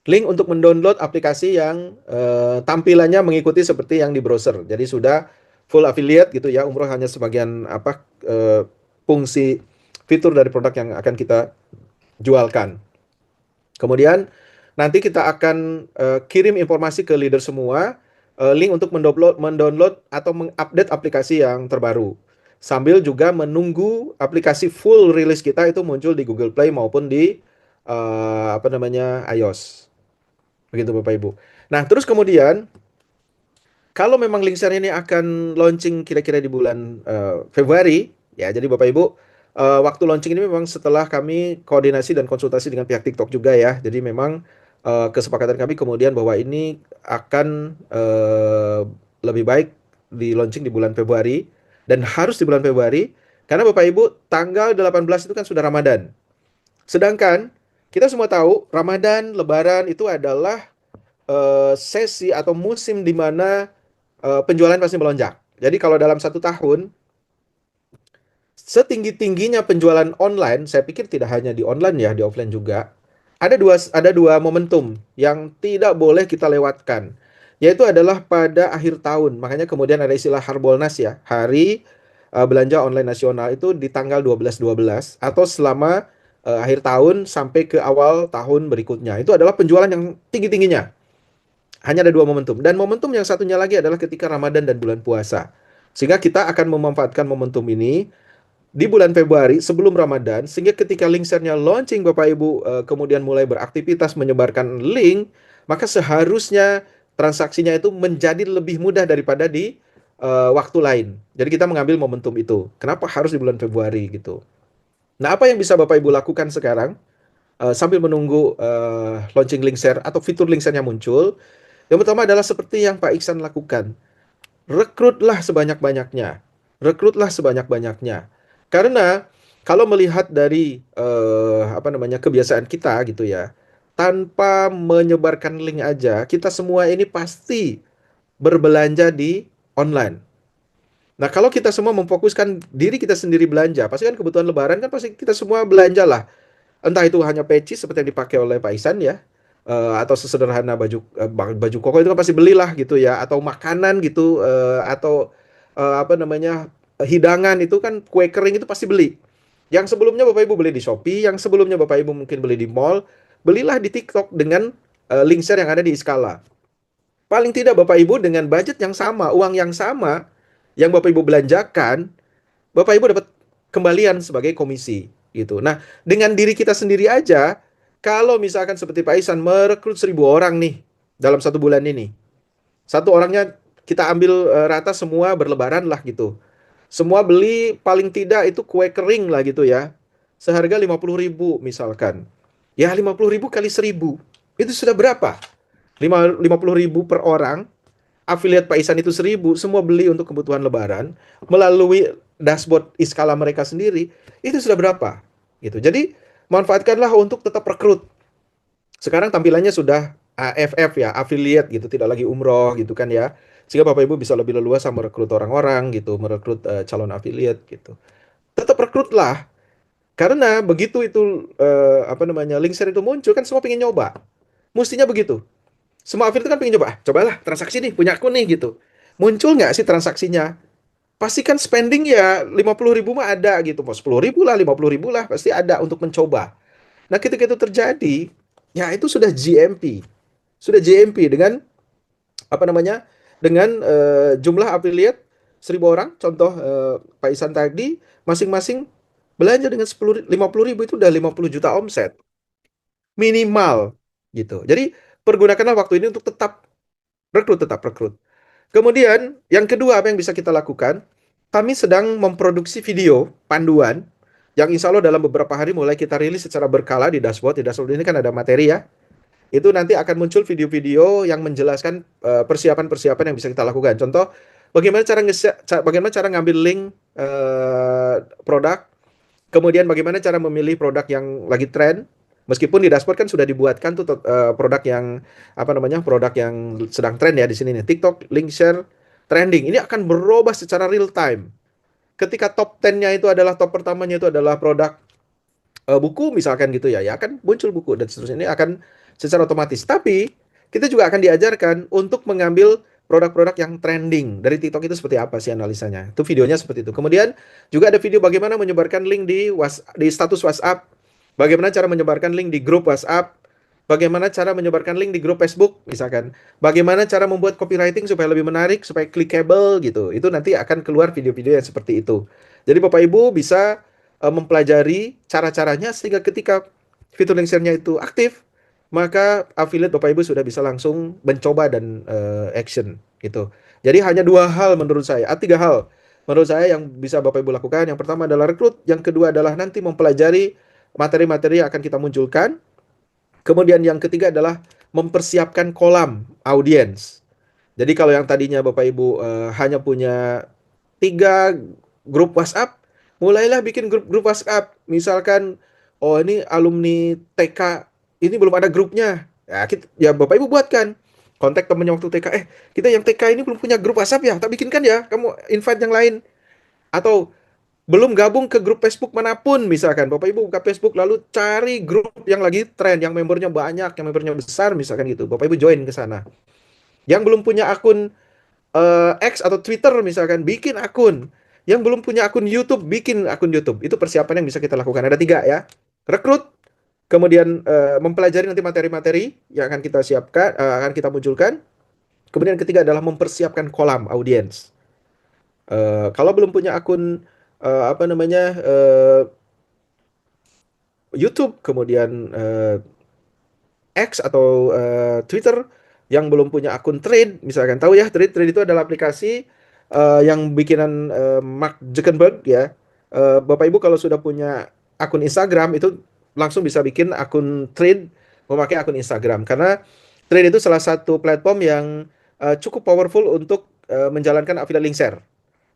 link untuk mendownload aplikasi yang tampilannya mengikuti seperti yang di browser. Jadi sudah full affiliate gitu ya, umroh hanya sebagian fungsi fitur dari produk yang akan kita jualkan. Kemudian nanti kita akan kirim informasi ke leader semua, link untuk mendownload atau mengupdate aplikasi yang terbaru. Sambil juga menunggu aplikasi full release kita itu muncul di Google Play maupun di iOS. Begitu Bapak Ibu. Nah, terus kemudian kalau memang Linkshare ini akan launching kira-kira di bulan Februari, ya jadi Bapak Ibu, waktu launching ini memang setelah kami koordinasi dan konsultasi dengan pihak TikTok juga ya. Jadi memang kesepakatan kami kemudian bahwa ini akan lebih baik di launching di bulan Februari dan harus di bulan Februari karena Bapak Ibu tanggal 18 itu kan sudah Ramadan. Sedangkan kita semua tahu Ramadan, Lebaran itu adalah sesi atau musim di mana penjualan pasti melonjak. Jadi kalau dalam satu tahun, setinggi-tingginya penjualan online, saya pikir tidak hanya di online ya, di offline juga. Ada dua momentum yang tidak boleh kita lewatkan, yaitu adalah pada akhir tahun. Makanya kemudian ada istilah Harbolnas ya, hari belanja online nasional itu di tanggal 12-12 atau selama akhir tahun sampai ke awal tahun berikutnya. Itu adalah penjualan yang tinggi-tingginya. Hanya ada dua momentum. Dan momentum yang satunya lagi adalah ketika Ramadan dan bulan puasa. Sehingga kita akan memanfaatkan momentum ini di bulan Februari sebelum Ramadan. Sehingga ketika Linkshare-nya launching Bapak Ibu kemudian mulai beraktivitas menyebarkan link. Maka seharusnya transaksinya itu menjadi lebih mudah daripada di waktu lain. Jadi kita mengambil momentum itu. Kenapa harus di bulan Februari gitu. Nah apa yang bisa Bapak Ibu lakukan sekarang? Sambil menunggu launching Linkshare atau fitur Linkshare-nya muncul. Yang pertama adalah seperti yang Pak Iksan lakukan. Rekrutlah sebanyak-banyaknya. Rekrutlah sebanyak-banyaknya. Karena kalau melihat dari kebiasaan kita gitu ya, tanpa menyebarkan link aja, kita semua ini pasti berbelanja di online. Nah, kalau kita semua memfokuskan diri kita sendiri belanja, pasti kan kebutuhan lebaran kan pasti kita semua belanja lah. Entah itu hanya peci seperti yang dipakai oleh Pak Isan ya, atau sesederhana baju koko itu kan pasti belilah gitu ya, atau makanan gitu, atau apa namanya hidangan itu kan kue kering itu pasti beli. Yang sebelumnya Bapak Ibu beli di Shopee, yang sebelumnya Bapak Ibu mungkin beli di mall, belilah di TikTok dengan link share yang ada di Iskala. Paling tidak Bapak Ibu dengan budget yang sama, uang yang sama yang Bapak Ibu belanjakan, Bapak Ibu dapat kembalian sebagai komisi gitu. Nah, dengan diri kita sendiri aja, kalau misalkan seperti Pak Isan merekrut 1.000 orang nih dalam 1 bulan ini, satu orangnya kita ambil rata semua berlebaran lah gitu. Semua beli paling tidak itu kue kering lah gitu ya. Seharga 50.000 misalkan. Ya 50.000 kali 1.000. Itu sudah berapa? 50.000 per orang. Afiliat Pak Isan itu 1.000. Semua beli untuk kebutuhan lebaran. Melalui dashboard Iskala mereka sendiri. Itu sudah berapa? Gitu. Jadi manfaatkanlah untuk tetap rekrut. Sekarang tampilannya sudah AFF ya, affiliate gitu, tidak lagi umroh gitu kan ya. Sehingga Bapak Ibu bisa lebih leluasa merekrut orang-orang gitu, merekrut calon affiliate gitu. Tetap rekrutlah, karena begitu itu apa namanya link share itu muncul kan semua pengen nyoba. Mestinya begitu. Semua affiliate kan pengen nyoba. Cobalah transaksi nih, punya aku nih gitu. Muncul nggak sih transaksinya? Pasti kan spending ya 50.000 mah ada gitu. Mau 10.000 lah, 50.000 lah, pasti ada untuk mencoba. Nah, ketika itu terjadi, ya itu sudah GMP. Sudah GMP dengan apa namanya? Dengan jumlah affiliate 1.000 orang, contoh Pak Isan tadi, masing-masing belanja dengan 50.000 itu udah 50 juta omset minimal gitu. Jadi pergunakanlah waktu ini untuk tetap rekrut. Kemudian yang kedua apa yang bisa kita lakukan? Kami sedang memproduksi video panduan yang insya Allah dalam beberapa hari mulai kita rilis secara berkala di dashboard. Di dashboard ini kan ada materi ya. Itu nanti akan muncul video-video yang menjelaskan persiapan-persiapan yang bisa kita lakukan. Contoh, bagaimana cara ngambil link produk, kemudian bagaimana cara memilih produk yang lagi tren. Meskipun di dashboard kan sudah dibuatkan tuh produk yang apa namanya produk yang sedang tren ya di sini nih TikTok link share trending ini akan berubah secara real time. Ketika top 10-nya itu adalah top pertamanya itu adalah produk buku misalkan gitu ya, ya akan muncul buku dan seterusnya ini akan secara otomatis. Tapi kita juga akan diajarkan untuk mengambil produk-produk yang trending dari TikTok itu seperti apa sih analisanya. Itu videonya seperti itu. Kemudian juga ada video bagaimana menyebarkan link di status WhatsApp, bagaimana cara menyebarkan link di grup WhatsApp, bagaimana cara menyebarkan link di grup Facebook misalkan, bagaimana cara membuat copywriting supaya lebih menarik, supaya clickable gitu. Itu nanti akan keluar video-video yang seperti itu. Jadi Bapak Ibu bisa mempelajari cara-caranya sehingga ketika fitur link share-nya itu aktif, maka affiliate Bapak Ibu sudah bisa langsung mencoba dan action gitu. Jadi hanya 2 hal menurut saya, 3 hal menurut saya yang bisa Bapak Ibu lakukan. Yang pertama adalah rekrut, yang kedua adalah nanti mempelajari materi-materi yang akan kita munculkan. Kemudian yang ketiga adalah mempersiapkan kolam audiens. Jadi kalau yang tadinya Bapak Ibu hanya punya 3 grup WhatsApp, mulailah bikin grup-grup WhatsApp. Misalkan, oh ini alumni TK, ini belum ada grupnya. Ya Bapak Ibu buatkan. Kontak temennya waktu TK, kita yang TK ini belum punya grup WhatsApp ya, tak bikinkan ya, kamu invite yang lain. Atau belum gabung ke grup Facebook manapun, misalkan Bapak Ibu buka Facebook lalu cari grup yang lagi tren, yang membernya banyak, yang membernya besar, misalkan gitu. Bapak Ibu join ke sana. Yang belum punya akun X atau Twitter misalkan, bikin akun. Yang belum punya akun YouTube, bikin akun YouTube. Itu persiapan yang bisa kita lakukan. Ada 3 ya. Rekrut, kemudian mempelajari nanti materi-materi yang akan kita siapkan, akan kita munculkan. Kemudian ketiga adalah mempersiapkan kolam audiens. Kalau belum punya akun apa namanya YouTube, kemudian X atau Twitter, yang belum punya akun Thread, misalkan tahu ya Thread itu adalah aplikasi yang bikinan Mark Zuckerberg ya. Bapak Ibu kalau sudah punya akun Instagram itu langsung bisa bikin akun Thread memakai akun Instagram karena Thread itu salah satu platform yang cukup powerful untuk menjalankan affiliate link share.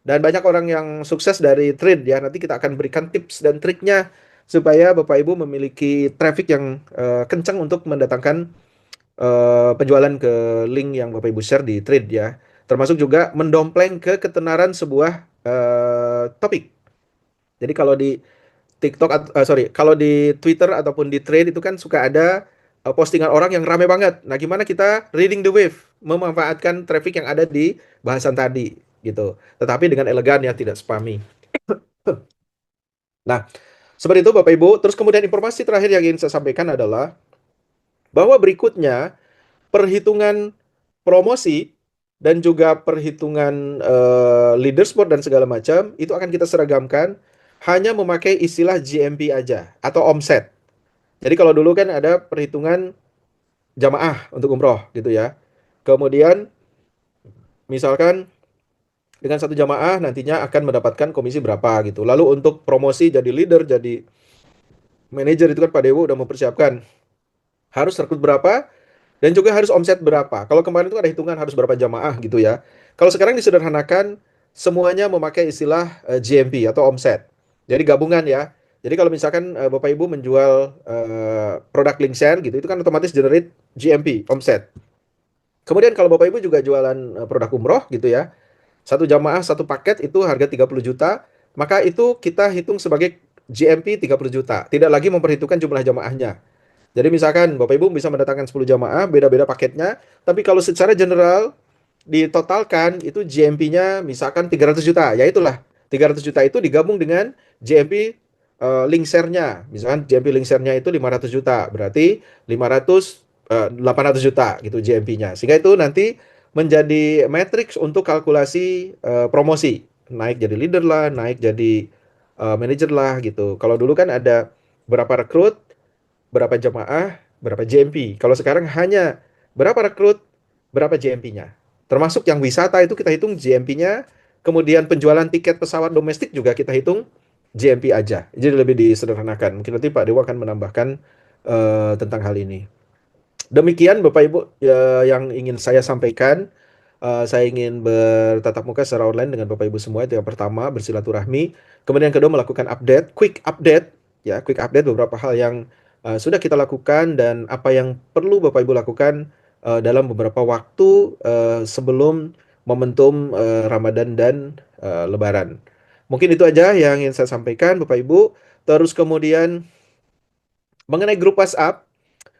Dan banyak orang yang sukses dari Thread ya. Nanti kita akan berikan tips dan triknya supaya Bapak Ibu memiliki traffic yang kencang untuk mendatangkan penjualan ke link yang Bapak Ibu share di Thread ya. Termasuk juga mendompleng ke ketenaran sebuah topik. Jadi kalau di kalau di Twitter ataupun di Thread itu kan suka ada postingan orang yang rame banget. Nah, gimana kita reading the wave, memanfaatkan traffic yang ada di bahasan tadi. gitu. Tetapi dengan elegan ya, tidak spammy. Nah, seperti itu Bapak Ibu. Terus kemudian informasi terakhir yang ingin saya sampaikan adalah bahwa berikutnya perhitungan promosi dan juga perhitungan leaderboard dan segala macam itu akan kita seragamkan hanya memakai istilah GMP aja atau omset. Jadi kalau dulu kan ada perhitungan jamaah untuk umroh gitu ya. Kemudian misalkan dengan satu jamaah nantinya akan mendapatkan komisi berapa gitu. Lalu untuk promosi jadi leader, jadi manajer itu kan Pak Dewo udah mempersiapkan harus rekrut berapa dan juga harus omset berapa. Kalau kemarin itu ada hitungan harus berapa jamaah gitu ya. Kalau sekarang disederhanakan semuanya memakai istilah GMP atau omset. Jadi gabungan ya. Jadi kalau misalkan Bapak Ibu menjual produk link share gitu, itu kan otomatis generate GMP, omset. Kemudian kalau Bapak Ibu juga jualan produk umroh gitu ya, satu jamaah satu paket itu harga 30 juta, maka itu kita hitung sebagai GMP 30 juta. Tidak lagi memperhitungkan jumlah jamaahnya. Jadi misalkan Bapak Ibu bisa mendatangkan 10 jamaah, beda-beda paketnya, tapi kalau secara general ditotalkan itu GMP-nya misalkan 300 juta, ya itulah 300 juta itu digabung dengan GMP link share-nya. Misalkan GMP link share-nya itu 500 juta, berarti 800 juta gitu GMP-nya. Sehingga itu nanti menjadi matriks untuk kalkulasi promosi. Naik jadi leader lah, naik jadi manager lah gitu. Kalau dulu kan ada berapa rekrut, berapa jemaah, berapa JMP. Kalau sekarang hanya berapa rekrut, berapa JMP-nya. Termasuk yang wisata itu kita hitung JMP-nya, kemudian penjualan tiket pesawat domestik juga kita hitung JMP aja. Jadi lebih disederhanakan. Mungkin nanti Pak Dewa akan menambahkan tentang hal ini. Demikian Bapak Ibu yang ingin saya sampaikan. Saya ingin bertatap muka secara online dengan Bapak Ibu semua. Itu yang pertama, bersilaturahmi. Kemudian yang kedua, melakukan update, quick update. Ya, quick update beberapa hal yang sudah kita lakukan dan apa yang perlu Bapak Ibu lakukan dalam beberapa waktu sebelum momentum Ramadan dan Lebaran. Mungkin itu aja yang ingin saya sampaikan Bapak Ibu. Terus kemudian mengenai grup WhatsApp,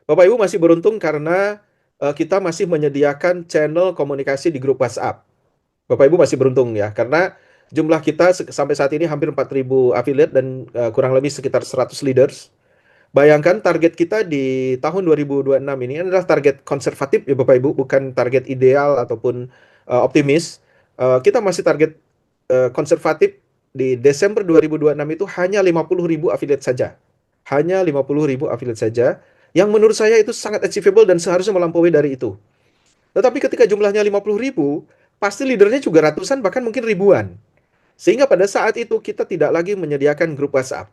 Bapak Ibu masih beruntung karena kita masih menyediakan channel komunikasi di grup WhatsApp. Bapak Ibu masih beruntung ya, karena jumlah kita sampai saat ini hampir 4.000 affiliate dan kurang lebih sekitar 100 leaders. Bayangkan target kita di tahun 2026 ini adalah target konservatif ya Bapak Ibu, bukan target ideal ataupun optimis. Kita masih target konservatif di Desember 2026 itu hanya 50.000 affiliate saja. Hanya 50.000 affiliate saja, yang menurut saya itu sangat achievable dan seharusnya melampaui dari itu. Tetapi ketika jumlahnya 50.000, pasti leadernya juga ratusan bahkan mungkin ribuan. Sehingga pada saat itu kita tidak lagi menyediakan grup WhatsApp.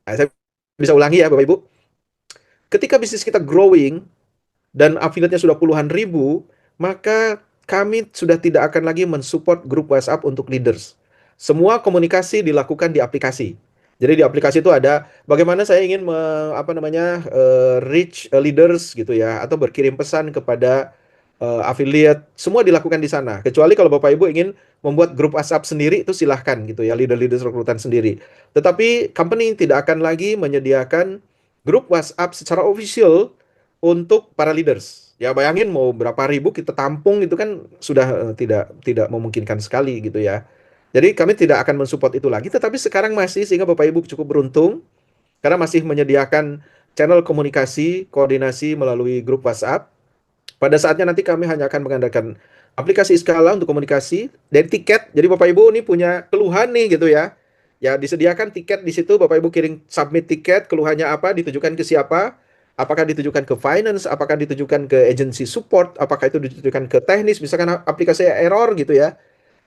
Nah, saya bisa ulangi ya Bapak Ibu. Ketika bisnis kita growing dan affiliate-nya sudah puluhan ribu, maka kami sudah tidak akan lagi mensupport grup WhatsApp untuk leaders. Semua komunikasi dilakukan di aplikasi. Jadi di aplikasi itu ada bagaimana saya ingin reach leaders gitu ya, atau berkirim pesan kepada affiliate, semua dilakukan di sana. Kecuali kalau Bapak Ibu ingin membuat grup WhatsApp sendiri itu silahkan gitu ya, leader-leader rekrutan sendiri. Tetapi company tidak akan lagi menyediakan grup WhatsApp secara official untuk para leaders. Ya bayangin mau berapa ribu kita tampung itu kan sudah tidak tidak memungkinkan sekali gitu ya. Jadi kami tidak akan mensupport itu lagi, tetapi sekarang masih, sehingga Bapak Ibu cukup beruntung karena masih menyediakan channel komunikasi, koordinasi melalui grup WhatsApp. Pada saatnya nanti kami hanya akan mengandalkan aplikasi Skala untuk komunikasi dan tiket. Jadi Bapak Ibu ini punya keluhan nih gitu ya. Ya disediakan tiket di situ, Bapak Ibu kirim submit tiket, keluhannya apa, ditujukan ke siapa? Apakah ditujukan ke finance, apakah ditujukan ke agency support, apakah itu ditujukan ke teknis, misalkan aplikasi error gitu ya.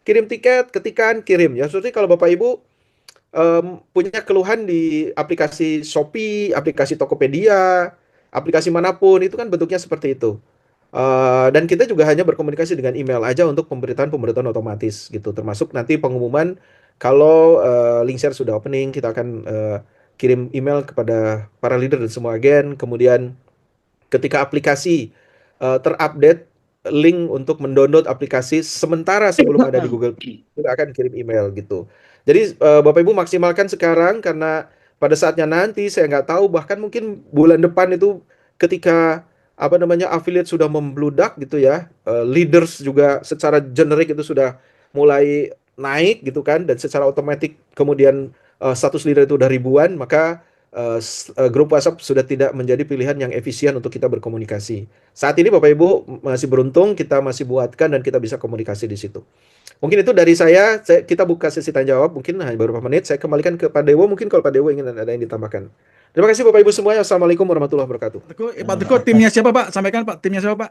Kirim tiket, ketikan, kirim. Ya seperti kalau Bapak Ibu punya keluhan di aplikasi Shopee, aplikasi Tokopedia, aplikasi manapun, itu kan bentuknya seperti itu. Dan kita juga hanya berkomunikasi dengan email aja untuk pemberitaan-pemberitaan otomatis gitu. Termasuk nanti pengumuman kalau link share sudah opening, kita akan kirim email kepada para leader dan semua agen. Kemudian ketika aplikasi terupdate, link untuk mendownload aplikasi sementara sebelum ada di Google Play, kita akan kirim email gitu. Jadi Bapak Ibu maksimalkan sekarang, karena pada saatnya nanti saya nggak tahu, bahkan mungkin bulan depan itu ketika affiliate sudah membludak gitu ya, leaders juga secara generik itu sudah mulai naik gitu kan, dan secara otomatis kemudian status leader itu udah ribuan, maka grup WhatsApp sudah tidak menjadi pilihan yang efisien untuk kita berkomunikasi. Saat ini Bapak Ibu masih beruntung kita masih buatkan dan kita bisa komunikasi di situ. Mungkin itu dari kita buka sesi tanya jawab, mungkin hanya beberapa menit. Saya kembalikan ke Pak Dewo, mungkin kalau Pak Dewo ingin ada yang ditambahkan. Terima kasih Bapak Ibu semuanya. Assalamualaikum warahmatullahi wabarakatuh. Pak Teguh, timnya siapa Pak? Sampaikan Pak, timnya siapa Pak?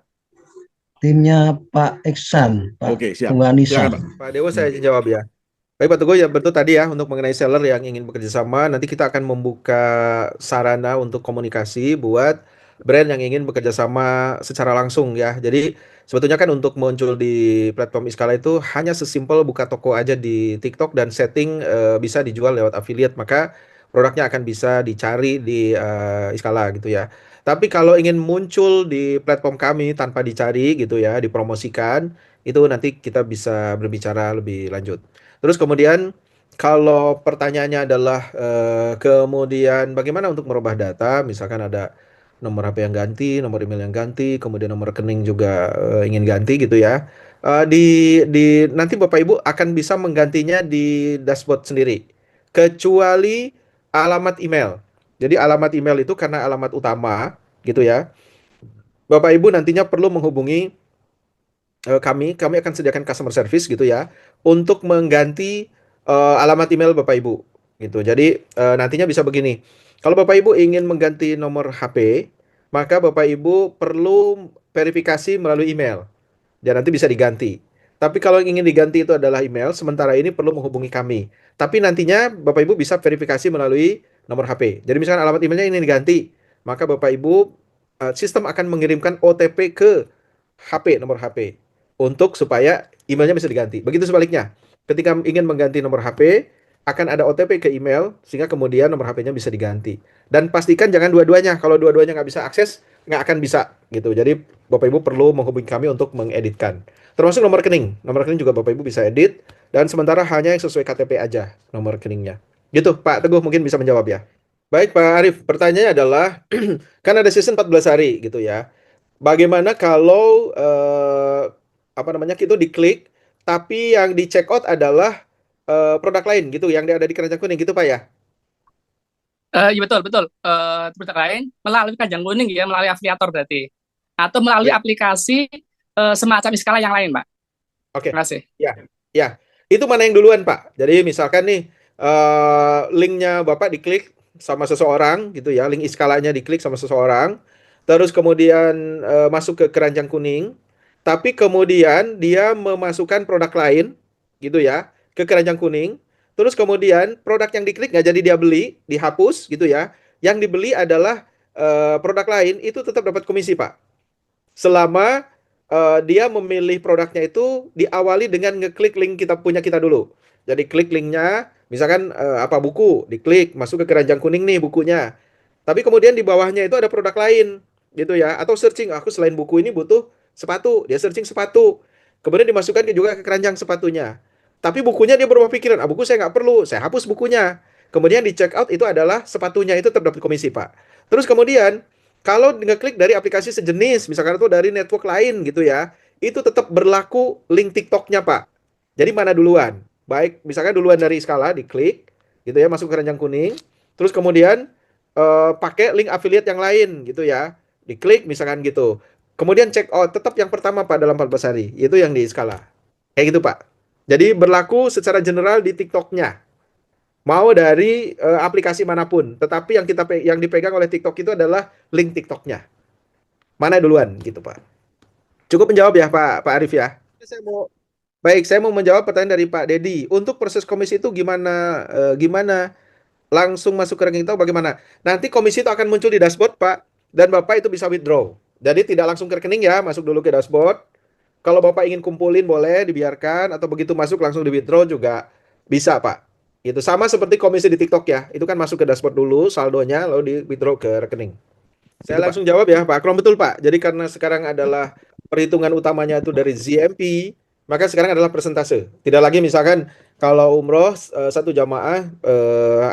Timnya Pak Iksan, Pak Oke, siap. Tungganisa. Silakan Pak. Pak Dewo saya jawab ya. Baik Pak Teguh, ya betul tadi ya untuk mengenai seller yang ingin bekerja sama, nanti kita akan membuka sarana untuk komunikasi buat brand yang ingin bekerja sama secara langsung ya. Jadi sebetulnya kan untuk muncul di platform Iskala itu hanya sesimpel buka toko aja di TikTok dan setting bisa dijual lewat affiliate, maka produknya akan bisa dicari di Iskala gitu ya. Tapi kalau ingin muncul di platform kami tanpa dicari gitu ya, dipromosikan, itu nanti kita bisa berbicara lebih lanjut. Terus kemudian kalau pertanyaannya adalah kemudian bagaimana untuk merubah data, misalkan ada nomor HP yang ganti, nomor email yang ganti, kemudian nomor rekening juga ingin ganti gitu ya. Di nanti Bapak Ibu akan bisa menggantinya di dashboard sendiri, kecuali alamat email. Jadi alamat email itu karena alamat utama gitu ya. Bapak Ibu nantinya perlu menghubungi kami akan sediakan customer service gitu ya untuk mengganti alamat email Bapak Ibu gitu. Jadi nantinya bisa begini. Kalau Bapak Ibu ingin mengganti nomor HP, maka Bapak Ibu perlu verifikasi melalui email dan nanti bisa diganti. Tapi kalau yang ingin diganti itu adalah email, sementara ini perlu menghubungi kami. Tapi nantinya Bapak Ibu bisa verifikasi melalui nomor HP. Jadi misalkan alamat emailnya ini diganti, maka Bapak Ibu sistem akan mengirimkan OTP ke nomor HP untuk supaya emailnya bisa diganti. Begitu sebaliknya, ketika ingin mengganti nomor HP, akan ada OTP ke email sehingga kemudian nomor HP-nya bisa diganti. Dan pastikan jangan dua-duanya. Kalau dua-duanya nggak bisa akses, nggak akan bisa gitu. Jadi Bapak Ibu perlu menghubungi kami untuk mengeditkan. Termasuk nomor rekening. Nomor rekening juga Bapak Ibu bisa edit. Dan sementara hanya yang sesuai KTP aja nomor rekeningnya. Gitu Pak Teguh mungkin bisa menjawab ya. Baik Pak Arief, pertanyaannya adalah kan ada season 14 hari gitu ya. Bagaimana kalau apa namanya itu diklik, tapi yang di check out adalah produk lain gitu, yang ada di keranjang kuning gitu Pak ya? Iya betul betul. Produk lain melalui Kajang Kuning ya, melalui afiliator berarti, atau melalui Ya, aplikasi semacam Iskala yang lain, Pak. oke. Terima kasih. Ya, ya. Itu mana yang duluan Pak? Jadi misalkan nih linknya Bapak diklik sama seseorang gitu ya, link iskalanya diklik sama seseorang, terus kemudian masuk ke keranjang kuning, tapi kemudian dia memasukkan produk lain gitu ya ke keranjang kuning, terus kemudian produk yang diklik nggak jadi dia beli, dihapus gitu ya, yang dibeli adalah produk lain, itu tetap dapat komisi Pak selama dia memilih produknya itu diawali dengan ngeklik link kita dulu. Jadi klik linknya, misalkan apa buku, diklik masuk ke keranjang kuning nih bukunya. Tapi kemudian di bawahnya itu ada produk lain, gitu ya. Atau searching, aku selain buku ini butuh sepatu, dia searching sepatu. Kemudian dimasukkan juga ke keranjang sepatunya. Tapi bukunya dia berubah pikiran, buku saya nggak perlu, saya hapus bukunya. Kemudian di check out itu adalah sepatunya itu terdapat komisi Pak. Terus kemudian kalau ngeklik dari aplikasi sejenis, misalkan itu dari network lain gitu ya, itu tetap berlaku link TikToknya Pak. Jadi mana duluan? Baik, misalkan duluan dari skala, diklik, gitu ya, masuk ke keranjang kuning, terus kemudian pakai link affiliate yang lain gitu ya, diklik misalkan gitu. Kemudian check out, tetap yang pertama Pak dalam 14 hari, itu yang di skala. Kayak gitu Pak. Jadi berlaku secara general di TikToknya. Mau dari aplikasi manapun, tetapi yang dipegang oleh TikTok itu adalah link TikToknya. Mana duluan gitu Pak. Cukup menjawab ya Pak Arif ya. Saya mau Baik, saya mau menjawab pertanyaan dari Pak Dedi. Untuk proses komisi itu gimana? Langsung masuk ke rekening tahu bagaimana? Nanti komisi itu akan muncul di dashboard Pak, dan Bapak itu bisa withdraw. Jadi tidak langsung ke rekening ya, masuk dulu ke dashboard. Kalau Bapak ingin kumpulin boleh dibiarkan, atau begitu masuk langsung di withdraw juga bisa Pak. Itu sama seperti komisi di TikTok ya. Itu kan masuk ke dashboard dulu saldonya lalu di withdraw ke rekening. Saya Itu Pak. langsung jawab ya Pak Akrom, betul Pak. Jadi karena sekarang adalah perhitungan utamanya itu dari ZMP, maka sekarang adalah persentase. Tidak lagi misalkan kalau umroh satu jamaah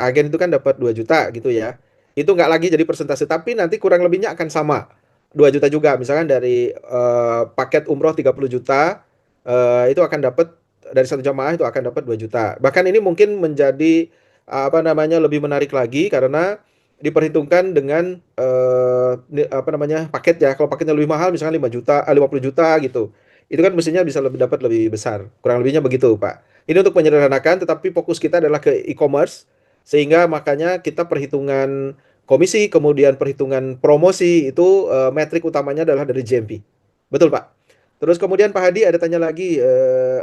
agen itu kan dapat 2 juta gitu ya. Itu nggak lagi jadi persentase, tapi nanti kurang lebihnya akan sama. 2 juta juga. Misalkan dari paket umroh 30 juta itu akan dapat dari satu jamaah itu akan dapat 2 juta. Bahkan ini mungkin menjadi apa namanya lebih menarik lagi karena diperhitungkan dengan apa namanya paket ya. Kalau paketnya lebih mahal misalkan 5 juta, 50 juta gitu. Itu kan mestinya bisa lebih dapat lebih besar. Kurang lebihnya begitu, Pak. Ini untuk menyederhanakan tetapi fokus kita adalah ke e-commerce sehingga makanya kita perhitungan komisi kemudian perhitungan promosi itu metrik utamanya adalah dari GMV. Betul, Pak. Terus kemudian Pak Hadi ada tanya lagi,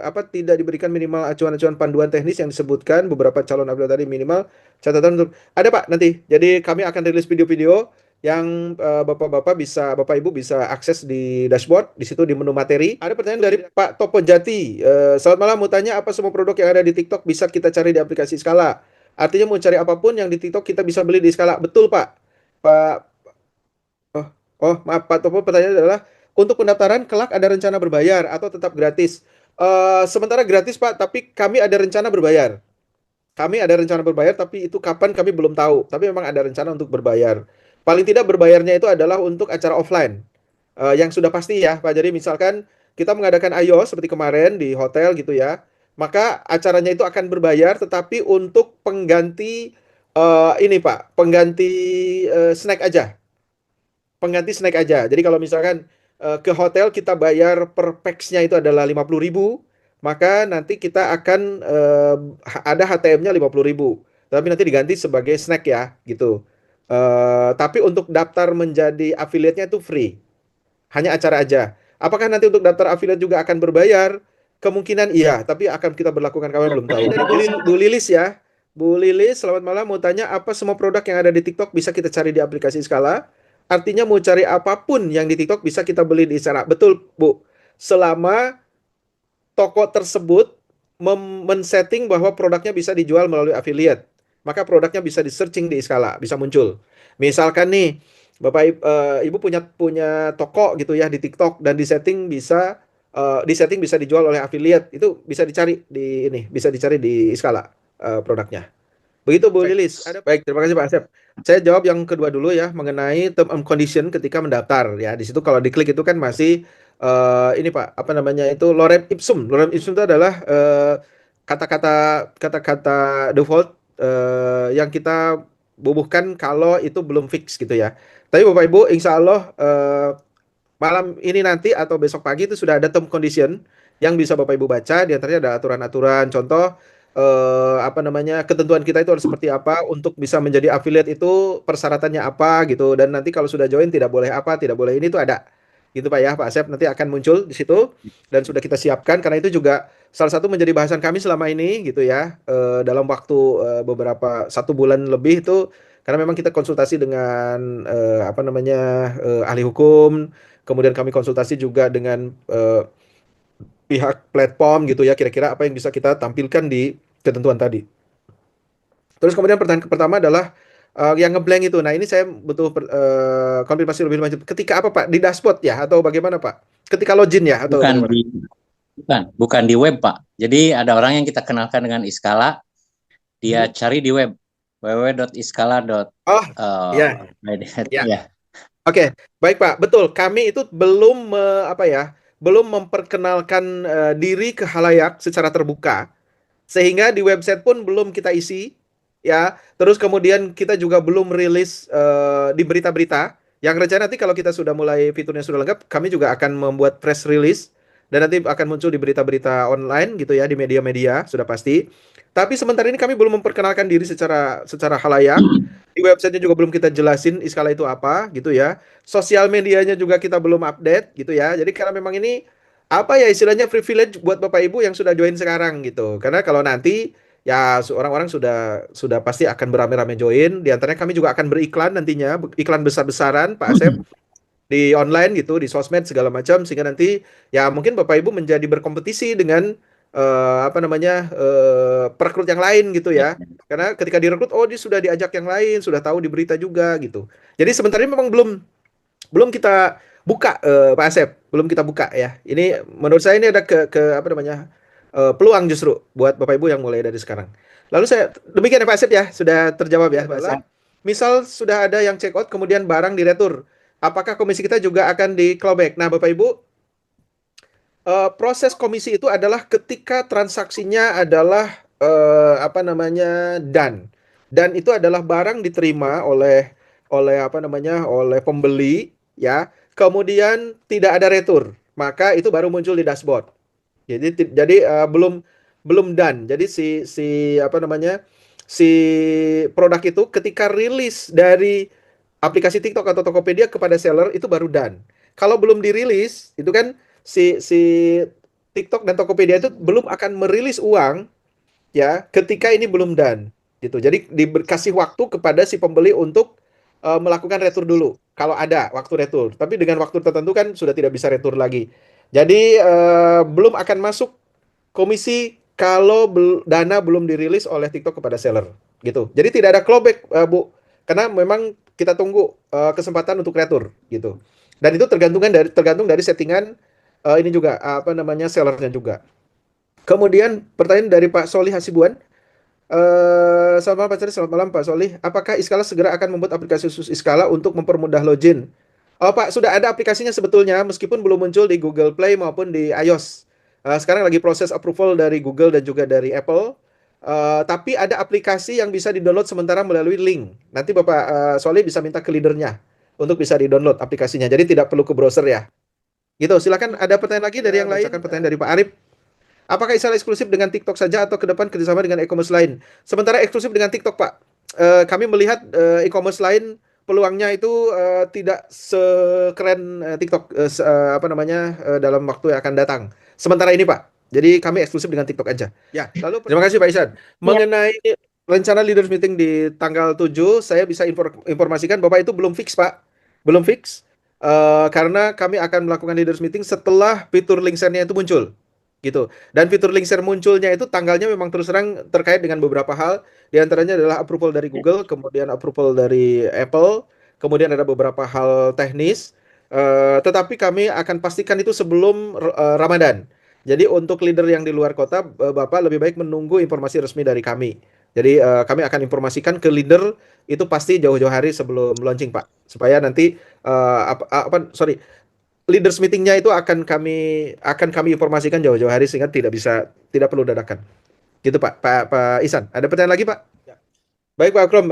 apa tidak diberikan minimal acuan-acuan panduan teknis yang disebutkan beberapa calon upload tadi minimal catatan untuk ada Pak nanti. Jadi kami akan rilis video-video yang Bapak-bapak bisa, Bapak Ibu bisa akses di dashboard, di situ di menu materi. Ada pertanyaan dari Pak Topo Jati. Selamat malam, mau tanya apa semua produk yang ada di TikTok bisa kita cari di aplikasi Skala? Artinya mau cari apapun yang di TikTok kita bisa beli di Skala. Betul Pak. Pak Oh, maaf Pak Topo, pertanyaan adalah untuk pendaftaran kelak ada rencana berbayar atau tetap gratis? Sementara gratis Pak, tapi kami ada rencana berbayar. Kami ada rencana berbayar, tapi itu kapan kami belum tahu. Tapi memang ada rencana untuk berbayar. Paling tidak berbayarnya itu adalah untuk acara offline. Yang sudah pasti ya Pak. Jadi misalkan kita mengadakan IO seperti kemarin di hotel gitu ya, maka acaranya itu akan berbayar, tetapi untuk pengganti ini Pak, pengganti snack aja. Pengganti snack aja. Jadi kalau misalkan ke hotel kita bayar per pax-nya itu adalah 50.000, maka nanti kita akan ada HTM-nya 50.000. Tapi nanti diganti sebagai snack ya, gitu. Tapi untuk daftar menjadi affiliate-nya itu free. Hanya acara aja. Apakah nanti untuk daftar affiliate juga akan berbayar? Kemungkinan iya, tapi akan kita berlakukan kami belum tahu. Dari Bu Lilis ya. Bu Lilis, selamat malam. Mau tanya apa semua produk yang ada di TikTok bisa kita cari di aplikasi Skala? Artinya mau cari apapun yang di TikTok bisa kita beli di sana. Betul, Bu. Selama toko tersebut men-setting bahwa produknya bisa dijual melalui affiliate, maka produknya bisa di-searching di Skala, bisa muncul. Misalkan nih, Ibu punya punya toko gitu ya di TikTok dan di setting bisa dijual oleh affiliate. Itu bisa dicari di ini, bisa dicari di Skala produknya. Begitu Bu Lilis. Baik, terima kasih Pak Asep. Saya jawab yang kedua dulu ya mengenai term and condition ketika mendaftar ya. Di situ kalau diklik itu kan masih ini Pak, apa namanya itu lorem ipsum. Lorem ipsum itu adalah kata-kata default yang kita bubuhkan kalau itu belum fix gitu ya. Tapi Bapak Ibu, insya Allah malam ini nanti atau besok pagi itu sudah ada term condition yang bisa Bapak Ibu baca. Di antaranya ada aturan-aturan, contoh apa namanya ketentuan kita itu harus seperti apa untuk bisa menjadi affiliate itu persyaratannya apa gitu dan nanti kalau sudah join tidak boleh apa tidak boleh ini tuh ada gitu Pak ya Pak Asep nanti akan muncul di situ dan sudah kita siapkan karena itu juga salah satu menjadi bahasan kami selama ini gitu ya dalam waktu beberapa 1 bulan lebih itu karena memang kita konsultasi dengan apa namanya ahli hukum kemudian kami konsultasi juga dengan pihak platform gitu ya kira-kira apa yang bisa kita tampilkan di ketentuan tadi. Terus kemudian pertanyaan pertama adalah yang ngeblank itu. Nah ini saya butuh konfirmasi lebih lanjut. Ketika apa Pak? Di dashboard ya atau bagaimana Pak? Ketika login ya atau Bukan bagaimana? bukan di web Pak. Jadi ada orang yang kita kenalkan dengan Iskala, dia cari di web www.iskala. Oh ya. Ya. Oke, baik Pak. Betul. Kami itu belum belum memperkenalkan diri ke khalayak secara terbuka. Sehingga di website pun belum kita isi ya. Terus kemudian kita juga belum rilis di berita-berita. Yang rencana nanti kalau kita sudah mulai fiturnya sudah lengkap, kami juga akan membuat press release dan nanti akan muncul di berita-berita online gitu ya di media-media sudah pasti. Tapi sementara ini kami belum memperkenalkan diri secara khalayak. Di websitenya juga belum kita jelasin Iskala itu apa gitu ya. Sosial medianya juga kita belum update gitu ya. Jadi karena memang ini apa ya istilahnya privilege buat Bapak Ibu yang sudah join sekarang gitu. Karena kalau nanti ya orang-orang sudah pasti akan beramai-ramai join. Di antaranya kami juga akan beriklan nantinya, iklan besar-besaran Pak Asep di online gitu, di sosmed segala macam sehingga nanti ya mungkin Bapak Ibu menjadi berkompetisi dengan apa namanya perekrut yang lain gitu ya. Karena ketika direkrut dia sudah diajak yang lain, sudah tahu di berita juga gitu. Jadi sebenarnya memang belum kita buka Pak Asep, belum kita buka ya. Ini menurut saya ini ada ke apa namanya peluang justru buat Bapak Ibu yang mulai dari sekarang. Lalu saya demikian ya Pak Asep ya, sudah terjawab ya Pak Asep. Misal sudah ada yang check out kemudian barang diretur, apakah komisi kita juga akan di clawback? Nah Bapak Ibu, Proses komisi itu adalah ketika transaksinya adalah dan itu adalah barang diterima oleh pembeli, ya. Kemudian tidak ada retur, maka itu baru muncul di dashboard. Jadi belum belum done. Jadi si produk itu ketika rilis dari aplikasi TikTok atau Tokopedia kepada seller itu baru done. Kalau belum dirilis, itu kan si TikTok dan Tokopedia itu belum akan merilis uang, ya, ketika ini belum done gitu. Jadi dikasih waktu kepada si pembeli untuk melakukan retur dulu kalau ada waktu retur. Tapi dengan waktu tertentu kan sudah tidak bisa retur lagi. Jadi belum akan masuk komisi kalau dana belum dirilis oleh TikTok kepada seller gitu. Jadi tidak ada clawback, Bu. Karena memang kita tunggu kesempatan untuk retur gitu. Dan itu tergantung dari settingan ini juga sellernya juga. Kemudian pertanyaan dari Pak Solih Hasibuan. Selamat malam Pak Ceri, selamat malam Pak Solih. Apakah Iskala segera akan membuat aplikasi khusus Iskala untuk mempermudah login? Oh Pak, sudah ada aplikasinya sebetulnya, meskipun belum muncul di Google Play maupun di iOS. Sekarang lagi proses approval dari Google dan juga dari Apple. Tapi ada aplikasi yang bisa di-download sementara melalui link. Nanti Bapak Solih bisa minta ke leadernya untuk bisa di-download aplikasinya. Jadi tidak perlu ke browser ya. Gitu, silakan ada pertanyaan lagi dari yang lain. Bacakan pertanyaan dari Pak Arif. Apakah Isal eksklusif dengan TikTok saja atau ke depan kerjasama dengan e-commerce lain? Sementara eksklusif dengan TikTok, Pak. Kami melihat e-commerce lain peluangnya itu tidak sekeren TikTok dalam waktu yang akan datang. Sementara ini, Pak. Jadi kami eksklusif dengan TikTok aja. Ya, lalu terima kasih Pak Isan. Mengenai rencana leaders meeting di tanggal 7, saya bisa informasikan Bapak itu belum fix, Pak. Belum fix. Karena kami akan melakukan leaders meeting setelah fitur link share-nya itu muncul. Gitu. Dan fitur link share munculnya itu tanggalnya memang terus terang terkait dengan beberapa hal, di antaranya adalah approval dari Google, kemudian approval dari Apple, kemudian ada beberapa hal teknis, tetapi kami akan pastikan itu sebelum Ramadan. Jadi untuk leader yang di luar kota, Bapak lebih baik menunggu informasi resmi dari kami. Jadi kami akan informasikan ke leader itu pasti jauh-jauh hari sebelum launching, Pak, supaya nanti leaders meetingnya itu akan kami informasikan jauh-jauh hari sehingga tidak perlu dadakan. Gitu Pak Isan. Ada pertanyaan lagi Pak? Ya. Baik Pak Akrom.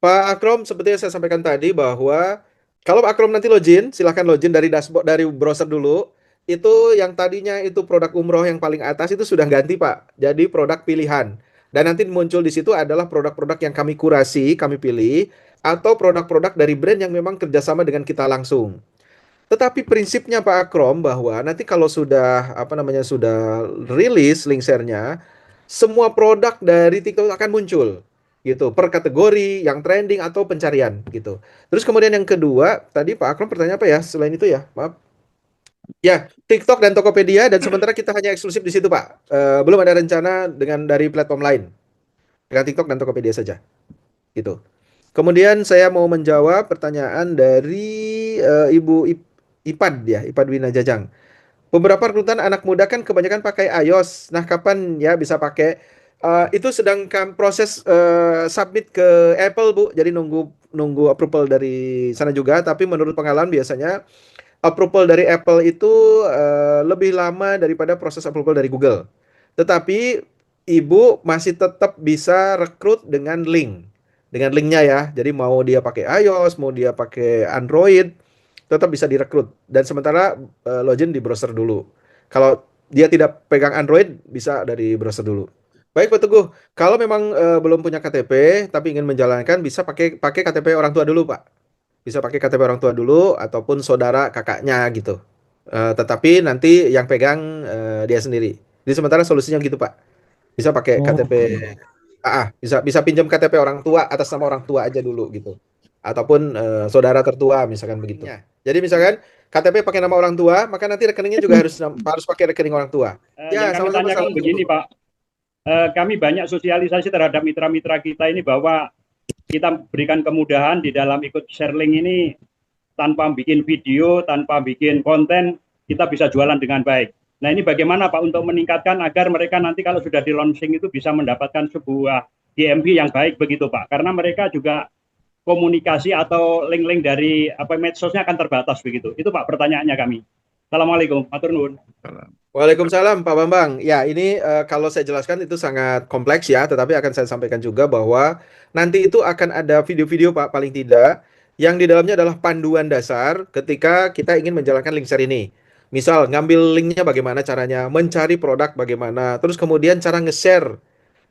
Pak Akrom, seperti yang saya sampaikan tadi bahwa kalau Pak Akrom nanti login, silahkan login dari dashboard, dari browser dulu. Itu yang tadinya itu produk umroh yang paling atas itu sudah ganti Pak. Jadi produk pilihan. Dan nanti muncul di situ adalah produk-produk yang kami kurasi, kami pilih, atau produk-produk dari brand yang memang kerjasama dengan kita langsung. Tetapi prinsipnya Pak Akrom bahwa nanti kalau sudah sudah rilis link share-nya, semua produk dari TikTok akan muncul gitu per kategori yang trending atau pencarian gitu. Terus kemudian yang kedua, tadi Pak Akrom pertanyaan apa ya? Selain itu ya, maaf. Ya, TikTok dan Tokopedia, dan sementara kita hanya eksklusif di situ Pak. Belum ada rencana dari platform lain. Dengan TikTok dan Tokopedia saja. Gitu. Kemudian saya mau menjawab pertanyaan dari Ibu Ipad ya, Ipad Wina Jajang. Beberapa rekrutan anak muda kan kebanyakan pakai iOS. Nah, kapan ya bisa pakai? Itu sedang proses submit ke Apple, Bu. Jadi nunggu approval dari sana juga. Tapi menurut pengalaman biasanya approval dari Apple itu lebih lama daripada proses approval dari Google. Tetapi Ibu masih tetap bisa rekrut dengan linknya ya. Jadi mau dia pakai iOS, mau dia pakai Android, tetap bisa direkrut. Dan sementara login di browser dulu. Kalau dia tidak pegang Android, bisa dari browser dulu. Baik Pak Teguh, kalau memang belum punya KTP tapi ingin menjalankan, bisa pakai KTP orang tua dulu Pak. Bisa pakai KTP orang tua dulu ataupun saudara kakaknya gitu. Tetapi nanti yang pegang dia sendiri. Jadi sementara solusinya gitu Pak. Bisa pakai KTP. Bisa pinjam KTP orang tua atas nama orang tua aja dulu gitu. Ataupun saudara tertua misalkan begitu. Jadi misalkan KTP pakai nama orang tua, maka nanti rekeningnya juga harus pakai rekening orang tua. Ya, yang kami tanyakan begini Pak. Kami banyak sosialisasi terhadap mitra-mitra kita ini bahwa kita berikan kemudahan di dalam ikut share link ini, tanpa bikin video, tanpa bikin konten, kita bisa jualan dengan baik. Nah ini bagaimana Pak untuk meningkatkan agar mereka nanti kalau sudah di launching itu bisa mendapatkan sebuah GMV yang baik begitu Pak? Karena mereka juga komunikasi atau link-link dari medsosnya akan terbatas begitu. Itu Pak pertanyaannya kami. Assalamualaikum, matur nuwun. Waalaikumsalam Pak Bambang. Ya, ini kalau saya jelaskan itu sangat kompleks ya, tetapi akan saya sampaikan juga bahwa nanti itu akan ada video-video Pak paling tidak yang di dalamnya adalah panduan dasar ketika kita ingin menjalankan link share ini. Misal ngambil linknya bagaimana caranya, mencari produk bagaimana, terus kemudian cara nge-share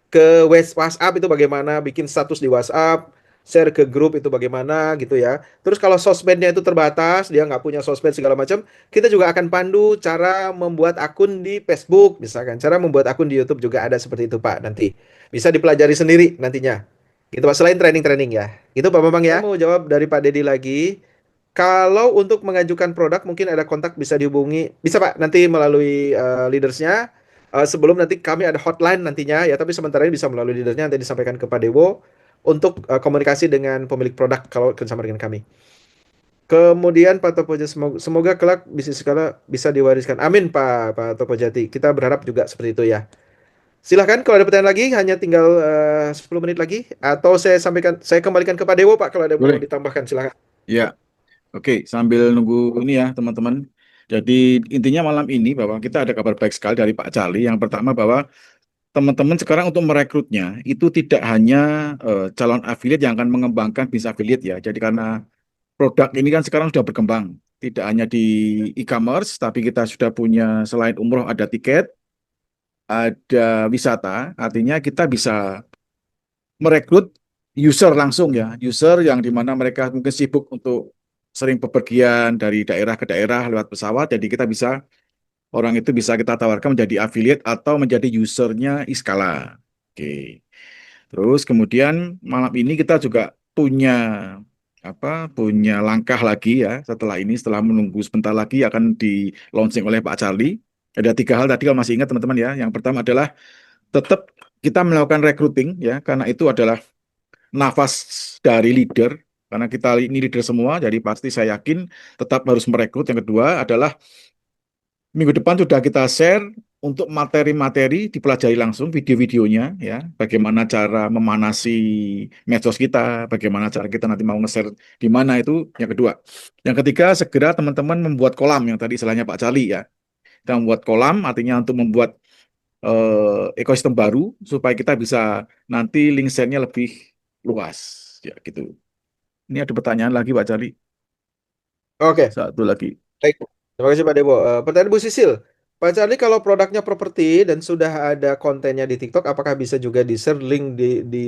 ke WhatsApp itu bagaimana, bikin status di WhatsApp, share ke grup itu bagaimana gitu ya. Terus kalau sosmednya itu terbatas, dia nggak punya sosmed segala macam, kita juga akan pandu cara membuat akun di Facebook, misalkan. Cara membuat akun di YouTube juga ada seperti itu Pak nanti. Bisa dipelajari sendiri nantinya. Gitu Pak, selain training-training ya. Itu Pak Bambang ya. Saya mau jawab dari Pak Dedi lagi. Kalau untuk mengajukan produk mungkin ada kontak bisa dihubungi. Bisa Pak, nanti melalui leadersnya. Sebelum nanti kami ada hotline nantinya ya, tapi sementara ini bisa melalui leadersnya nanti disampaikan ke Pak Dewo untuk komunikasi dengan pemilik produk kalau kerjasama dengan kami. Kemudian Pak Topoja, semoga kelak bisnis skala bisa diwariskan. Amin Pak Topojati. Kita berharap juga seperti itu ya. Silahkan kalau ada pertanyaan lagi, hanya tinggal 10 menit lagi. Atau saya kembalikan ke Pak Dewo Pak kalau ada mau Boleh. ditambahkan. Silahkan. Ya, oke. Sambil nunggu ini ya, teman-teman. Jadi intinya malam ini bahwa kita ada kabar baik sekali dari Pak Charlie. Yang pertama bahwa teman-teman sekarang untuk merekrutnya itu tidak hanya calon affiliate yang akan mengembangkan bisnis affiliate ya. Jadi karena produk ini kan sekarang sudah berkembang. Tidak hanya di e-commerce, tapi kita sudah punya selain umroh ada tiket, ada wisata. Artinya kita bisa merekrut user langsung ya. User yang dimana mereka mungkin sibuk untuk sering bepergian dari daerah ke daerah lewat pesawat. Jadi kita bisa, orang itu bisa kita tawarkan menjadi affiliate atau menjadi usernya Iskala. Oke. Terus kemudian malam ini kita juga punya langkah lagi ya setelah ini, setelah menunggu sebentar lagi akan di launching oleh Pak Charlie. Ada 3 hal tadi kalau masih ingat teman-teman ya. Yang pertama adalah tetap kita melakukan recruiting ya, karena itu adalah nafas dari leader. Karena kita ini leader semua, jadi pasti saya yakin tetap harus merekrut. Yang kedua adalah minggu depan sudah kita share untuk materi-materi dipelajari langsung video-videonya ya, bagaimana cara memanasi medsos kita, bagaimana cara kita nanti mau nge-share di mana itu yang kedua. Yang ketiga, segera teman-teman membuat kolam yang tadi istilahnya Pak Charlie ya. Kita membuat kolam artinya untuk membuat ekosistem baru supaya kita bisa nanti link share-nya lebih luas ya gitu. Ini ada pertanyaan lagi Pak Charlie. Oke. Satu lagi. Baik, terima kasih Pak Dewo. Pertanyaan Bu Sisil, Pak Charlie kalau produknya properti dan sudah ada kontennya di TikTok, apakah bisa juga di-share link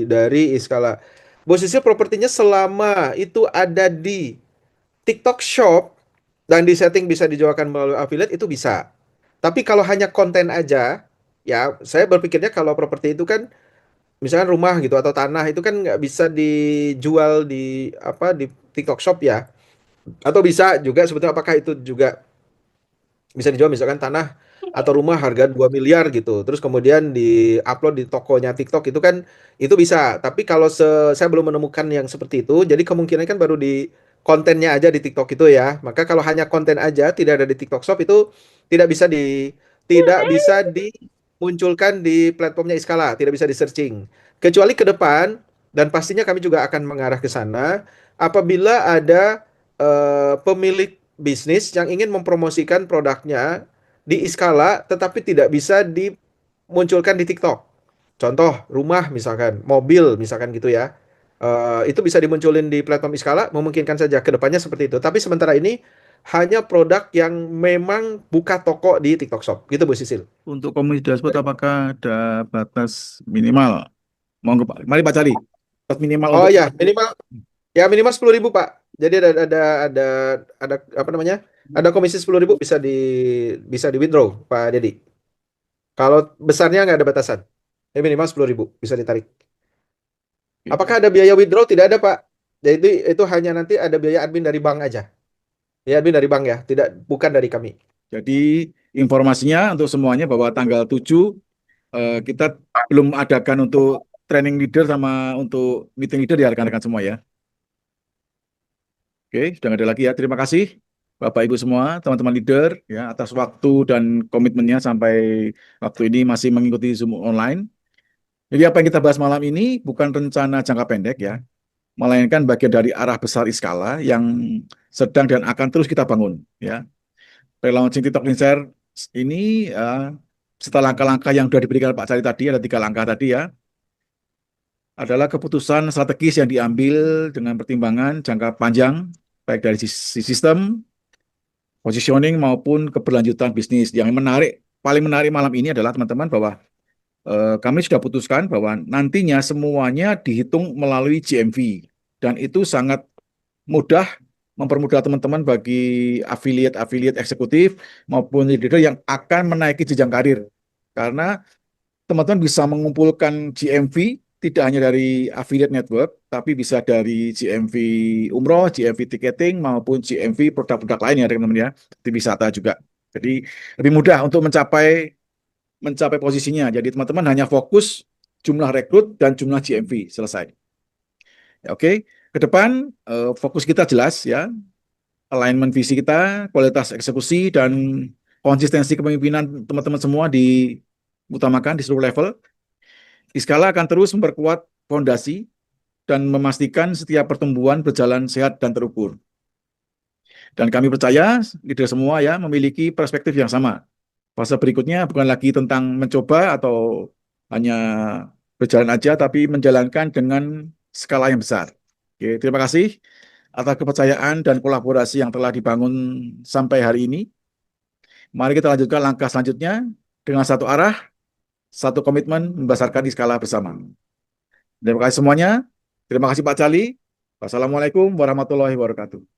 dari Iskala? Bu Sisil, propertinya selama itu ada di TikTok Shop dan di setting bisa dijualkan melalui affiliate itu bisa. Tapi kalau hanya konten aja, ya saya berpikirnya kalau properti itu kan misalkan rumah gitu atau tanah itu kan nggak bisa dijual di TikTok Shop ya. Atau bisa juga sebetulnya apakah itu juga bisa dijual misalkan tanah atau rumah harga 2 miliar gitu. Terus kemudian di-upload di tokonya TikTok itu kan itu bisa. Tapi kalau saya belum menemukan yang seperti itu, jadi kemungkinan kan baru di kontennya aja di TikTok itu ya. Maka kalau hanya konten aja tidak ada di TikTok Shop itu tidak bisa dimunculkan di platformnya Iskala, tidak bisa di-searching. Kecuali ke depan dan pastinya kami juga akan mengarah ke sana apabila ada pemilik bisnis yang ingin mempromosikan produknya di Iskala tetapi tidak bisa dimunculkan di TikTok. Contoh rumah misalkan, mobil misalkan gitu ya. Itu bisa dimunculin di platform Iskala, memungkinkan saja ke depannya seperti itu. Tapi sementara ini hanya produk yang memang buka toko di TikTok Shop. Gitu Bu Sisil. Untuk komunitas dashboard apakah ada batas minimal? Monggo Pak. Mari Pak Charlie. Batas minimal Oh untuk ya, minimal 10.000 Pak. Jadi ada apa namanya? Ada komisi 10.000 bisa di withdraw Pak Dedi. Kalau besarnya nggak ada batasan. Ya minimal 10.000 bisa ditarik. Apakah ada biaya withdraw? Tidak ada Pak. Jadi itu hanya nanti ada biaya admin dari bank aja. Ya admin dari bank ya, bukan dari kami. Jadi informasinya untuk semuanya bahwa tanggal 7 kita belum adakan untuk training leader sama untuk meeting leader ya rekan-rekan semua ya. Oke, sudah nggak ada lagi ya. Terima kasih Bapak Ibu semua, teman-teman leader ya atas waktu dan komitmennya sampai waktu ini masih mengikuti Zoom online. Jadi apa yang kita bahas malam ini bukan rencana jangka pendek ya, melainkan bagian dari arah besar Iskala yang sedang dan akan terus kita bangun ya. relaunching TikTok Insider ini setelah langkah-langkah yang sudah diberikan Pak Cali tadi, ada 3 langkah tadi ya, adalah keputusan strategis yang diambil dengan pertimbangan jangka panjang, baik dari sisi sistem, positioning maupun keberlanjutan bisnis. Yang menarik, paling menarik malam ini adalah teman-teman bahwa kami sudah putuskan bahwa nantinya semuanya dihitung melalui GMV dan itu sangat mudah mempermudah teman-teman bagi afiliat eksekutif maupun leader yang akan menaiki jenjang karir. Karena teman-teman bisa mengumpulkan GMV tidak hanya dari affiliate network, tapi bisa dari GMV umroh, GMV ticketing, maupun GMV produk-produk lain ya teman-teman ya, di wisata juga. Jadi lebih mudah untuk mencapai posisinya. Jadi teman-teman hanya fokus jumlah rekrut dan jumlah GMV, selesai. Ya, oke, ke depan fokus kita jelas ya, alignment visi kita, kualitas eksekusi, dan konsistensi kepemimpinan teman-teman semua diutamakan di seluruh level. Iskala akan terus memperkuat fondasi dan memastikan setiap pertumbuhan berjalan sehat dan terukur. Dan kami percaya leader semua ya memiliki perspektif yang sama. Fase berikutnya bukan lagi tentang mencoba atau hanya berjalan aja, tapi menjalankan dengan skala yang besar. Oke, terima kasih atas kepercayaan dan kolaborasi yang telah dibangun sampai hari ini. Mari kita lanjutkan langkah selanjutnya dengan satu arah, satu komitmen membesarkan Iskala bersama. Terima kasih semuanya. Terima kasih Pak Cali. Wassalamualaikum warahmatullahi wabarakatuh.